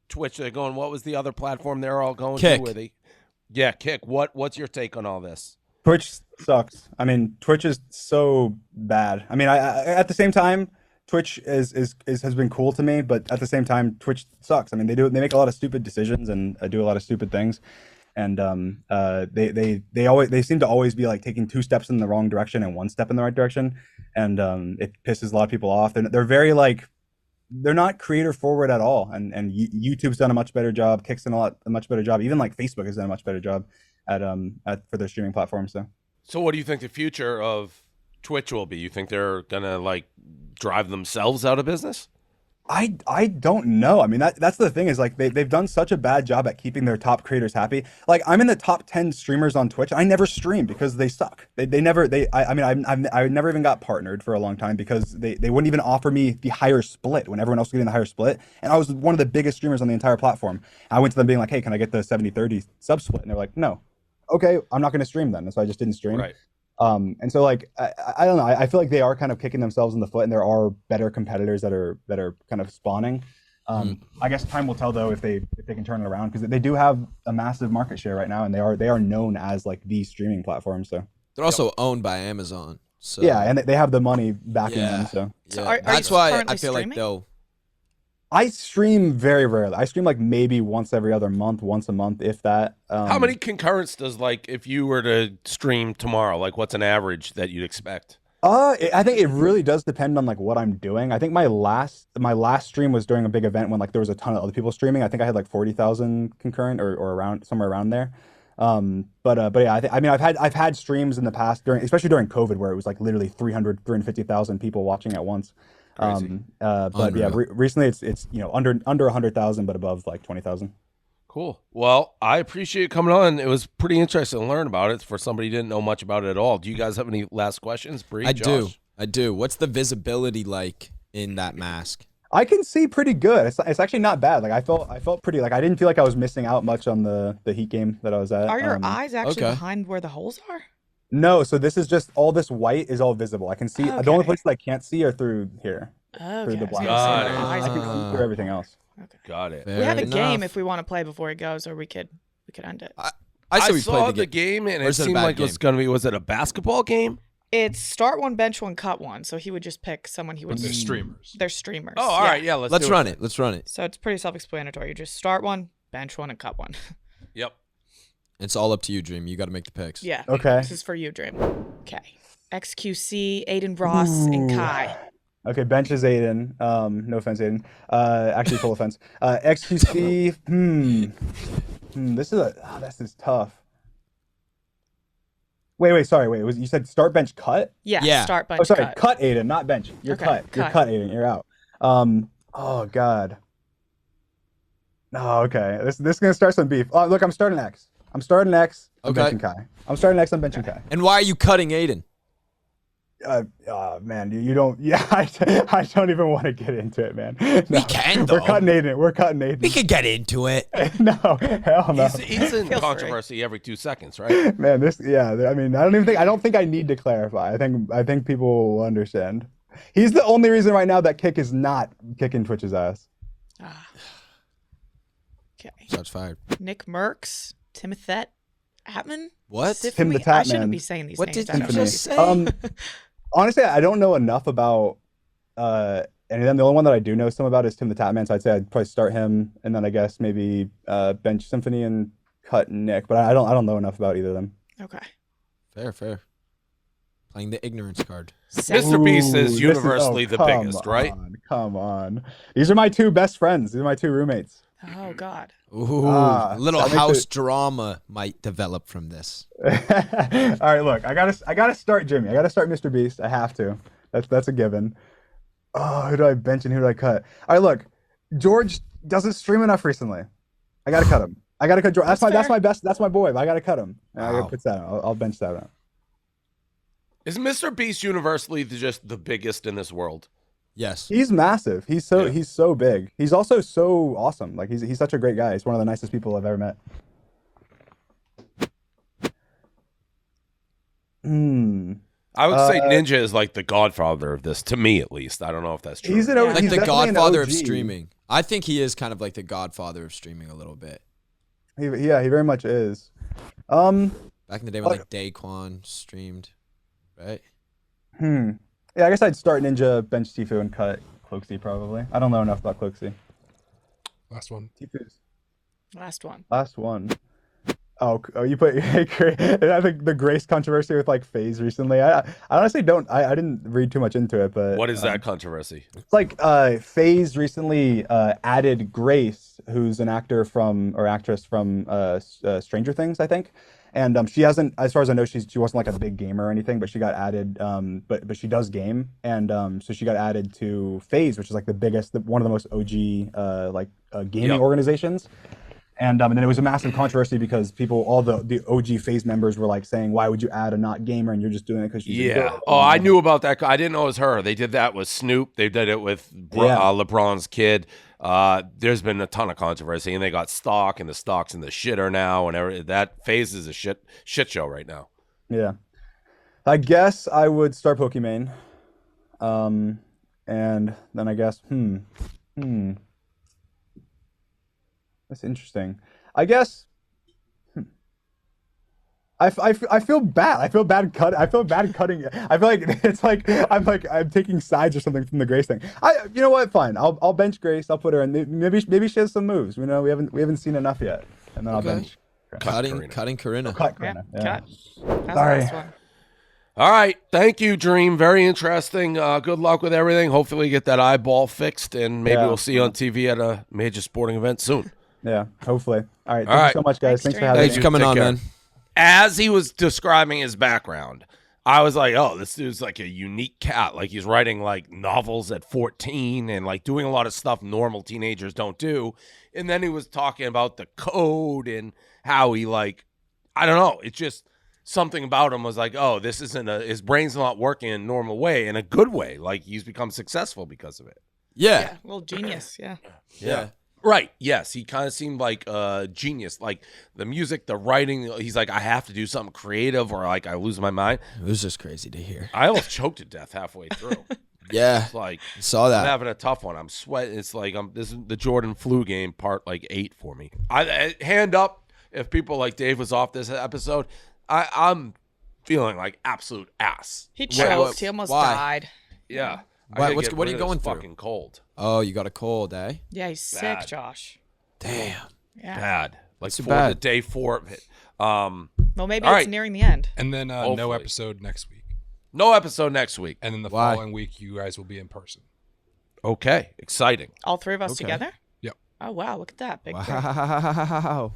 Twitch. They're going, what was the other platform they're all going Kick. to? Yeah, Kick. What's your take on all this? Twitch sucks. I mean, Twitch is so bad. I mean, I at the same time, Twitch is has been cool to me, but at the same time, Twitch sucks. I mean, they make a lot of stupid decisions and do a lot of stupid things, and they seem to always be like taking 2 steps in the wrong direction and 1 step in the right direction, and it pisses a lot of people off. They're very like, they're not creator forward at all, and YouTube's done a much better job. Kick's done a much better job. Even like Facebook has done a much better job at for their streaming platform. So what do you think the future of Twitch will be? You think they're gonna like drive themselves out of business? I don't know. I mean, that's the thing is like they've done such a bad job at keeping their top creators happy. Like I'm in the top 10 streamers on Twitch. I never stream because they suck. I never even got partnered for a long time because they wouldn't even offer me the higher split when everyone else was getting the higher split. And I was one of the biggest streamers on the entire platform. I went to them being like, hey, can I get the 70-30 sub split? And they're like, no. Okay, I'm not going to stream then. And so I just didn't stream. Right. And so like I don't know. I feel like they are kind of kicking themselves in the foot, and there are better competitors that are kind of spawning. I guess time will tell though if they can turn it around, because they do have a massive market share right now, and they are known as like the streaming platform. So they're also owned by Amazon. So yeah, and they have the money backing them. So that's why I feel like they'll. I stream very rarely. I stream like maybe once every other month, once a month, if that. How many concurrents does, like, if you were to stream tomorrow, like what's an average that you'd expect? I think it really does depend on like what I'm doing. I think my last stream was during a big event when like there was a ton of other people streaming. I think I had like 40,000 concurrent or around somewhere around there. But yeah, I mean I've had streams in the past especially during COVID where it was like literally 350,000 people watching at once. But yeah, recently it's under 100,000 but above like 20,000. Cool. Well, I appreciate you coming on. It was pretty interesting to learn about it for somebody who didn't know much about it at all. Do you guys have any last questions, Bree? I do. What's the visibility like in that mask? I can see pretty good. It's actually not bad. Like I felt pretty, like I didn't feel like I was missing out much on the Heat game that I was at. Are your eyes actually behind where the holes are? No, so this is just all this white is all visible. I can see the only places I can't see are through here. Through the black. I can see through everything else. Okay. Got it. We have a game if we want to play before it goes, or we could end it. I saw the game and it seemed like it was going to be. Was it a basketball game? It's start one, bench one, cut one. So he would just pick someone he would. They're streamers. They're streamers. Oh, all right, yeah. Let's run it. Let's run it. So it's pretty self-explanatory. You just start one, bench one, and cut one. Yep. It's all up to you, Dream. You got to make the picks. Yeah. Okay. This is for you, Dream. Okay. XQC, Aiden Ross, and Kai. Okay, bench is Aiden. No offense, Aiden. Actually, full offense. XQC. This is tough. Wait. Sorry. You said start, bench, cut? Yeah. Start, bench, cut. Cut Aiden, not bench. You're cut. You're cut, Aiden. You're out. Oh God. Oh, okay. This is gonna start some beef. Oh, look, I'm starting X. I'm benching Kai. I'm starting X. I'm benching Kai. And why are you cutting Aiden? Man, you don't. Yeah, I don't even want to get into it, man. No, we can though. We're cutting Aiden. We can get into it. No, hell no. He's in controversy every 2 seconds, right? Man, I mean, I don't think I need to clarify. I think people will understand. He's the only reason right now that Kick is not kicking Twitch's ass. Okay. Shots fired. Nick Merckx, Timothy Atman. What? Tim the Tatman. I shouldn't be saying these names. What did you just say? Honestly, I don't know enough about any of them. The only one that I do know some about is Tim the Tatman, so I'd say I'd probably start him, and then I guess maybe bench Symphony and cut Nick. But I don't know enough about either of them. Okay. Fair. Playing the ignorance card. Mr. Beast is universally the biggest, right? Come on. These are my 2 best friends. These are my 2 roommates. Oh God. Ooh, little house drama might develop from this. All right, look, I gotta start Jimmy. I gotta start Mr. Beast. I have to. That's a given. Oh, who do I bench and who do I cut? All right, look, George doesn't stream enough recently. I gotta cut him. I gotta cut George. That's my best. That's my boy. But I gotta cut him. Wow. I gotta put that out. I'll bench that out. Is Mr. Beast universally just the biggest in this world? Yes. He's massive. He's so big. He's also so awesome. Like he's such a great guy. He's one of the nicest people I've ever met. I would say Ninja is like the godfather of this, to me at least. I don't know if that's true. He's like the godfather of streaming. I think he is kind of like the godfather of streaming a little bit. He very much is. Back Back in the day when like Daquan streamed, right? Yeah, I guess I'd start Ninja, bench Tfue, and cut Cloaksy probably. I don't know enough about Cloaksy. Last one. Tfue's. Last one. Last one. Oh, you put I think the Grace controversy with like FaZe recently. I honestly don't. I didn't read too much into it, but What is that controversy? it's like FaZe recently added Grace, who's an actor from or actress from Stranger Things, I think. And she hasn't, as far as I know, she wasn't like a big gamer or anything, but she got added. But she does game, and so she got added to FaZe, which is like the biggest, one of the most OG gaming organizations. And then it was a massive controversy because all the OG FaZe members were like saying, "Why would you add a not gamer and you're just doing it because she's a girl?" Oh, I knew about that. I didn't know it was her. They did that with Snoop. They did it with LeBron's kid. There's been a ton of controversy, and they got stock, and the stock's in the shitter now, and that FaZe is a shit show right now. Yeah, I guess I would start Pokimane, and then I guess that's interesting. I guess I feel bad. I feel bad cutting. I feel like it's like I'm taking sides or something from the Grace thing. You know what? Fine. I'll bench Grace. I'll put her in. Maybe she has some moves. You know, we haven't seen enough yet. And then I'll bench. Cutting Karina. Cut Karina. Yeah. Sorry. All right. Thank you, Dream. Very interesting. Good luck with everything. Hopefully you get that eyeball fixed, and maybe we'll see you on TV at a major sporting event soon. Yeah, hopefully. All right. Thank you so much, guys. Thanks for having me. Thanks for coming on, man. As he was describing his background, I was like, oh, this dude's like a unique cat. Like he's writing like novels at 14 and like doing a lot of stuff normal teenagers don't do. And then he was talking about the code and how he like, I don't know. It's just something about him was like, oh, this isn't his brain's not working in a normal way, in a good way. Like he's become successful because of it. Yeah. Well, genius. Yeah. Right. Yes. He kind of seemed like a genius. Like the music, the writing. He's like, I have to do something creative or like I lose my mind. It was just crazy to hear. I almost choked to death halfway through. Yeah. It's like, I saw that. I'm having a tough one. I'm sweating. It's like, this is the Jordan flu game part like 8 for me. Hand up if people like Dave was off this episode. I'm feeling like absolute ass. He choked. He almost died. Yeah. What are you going through? Fucking cold. Oh, you got a cold, eh? Yeah, he's sick, Josh. Damn. Yeah. Bad. Like bad. the day 4 of it. Well, maybe it's nearing the end. And then no episode next week. No episode next week. And then the following week, you guys will be in person. Okay. Exciting. All three of us together? Yep. Oh, wow. Look at that. Big Wow.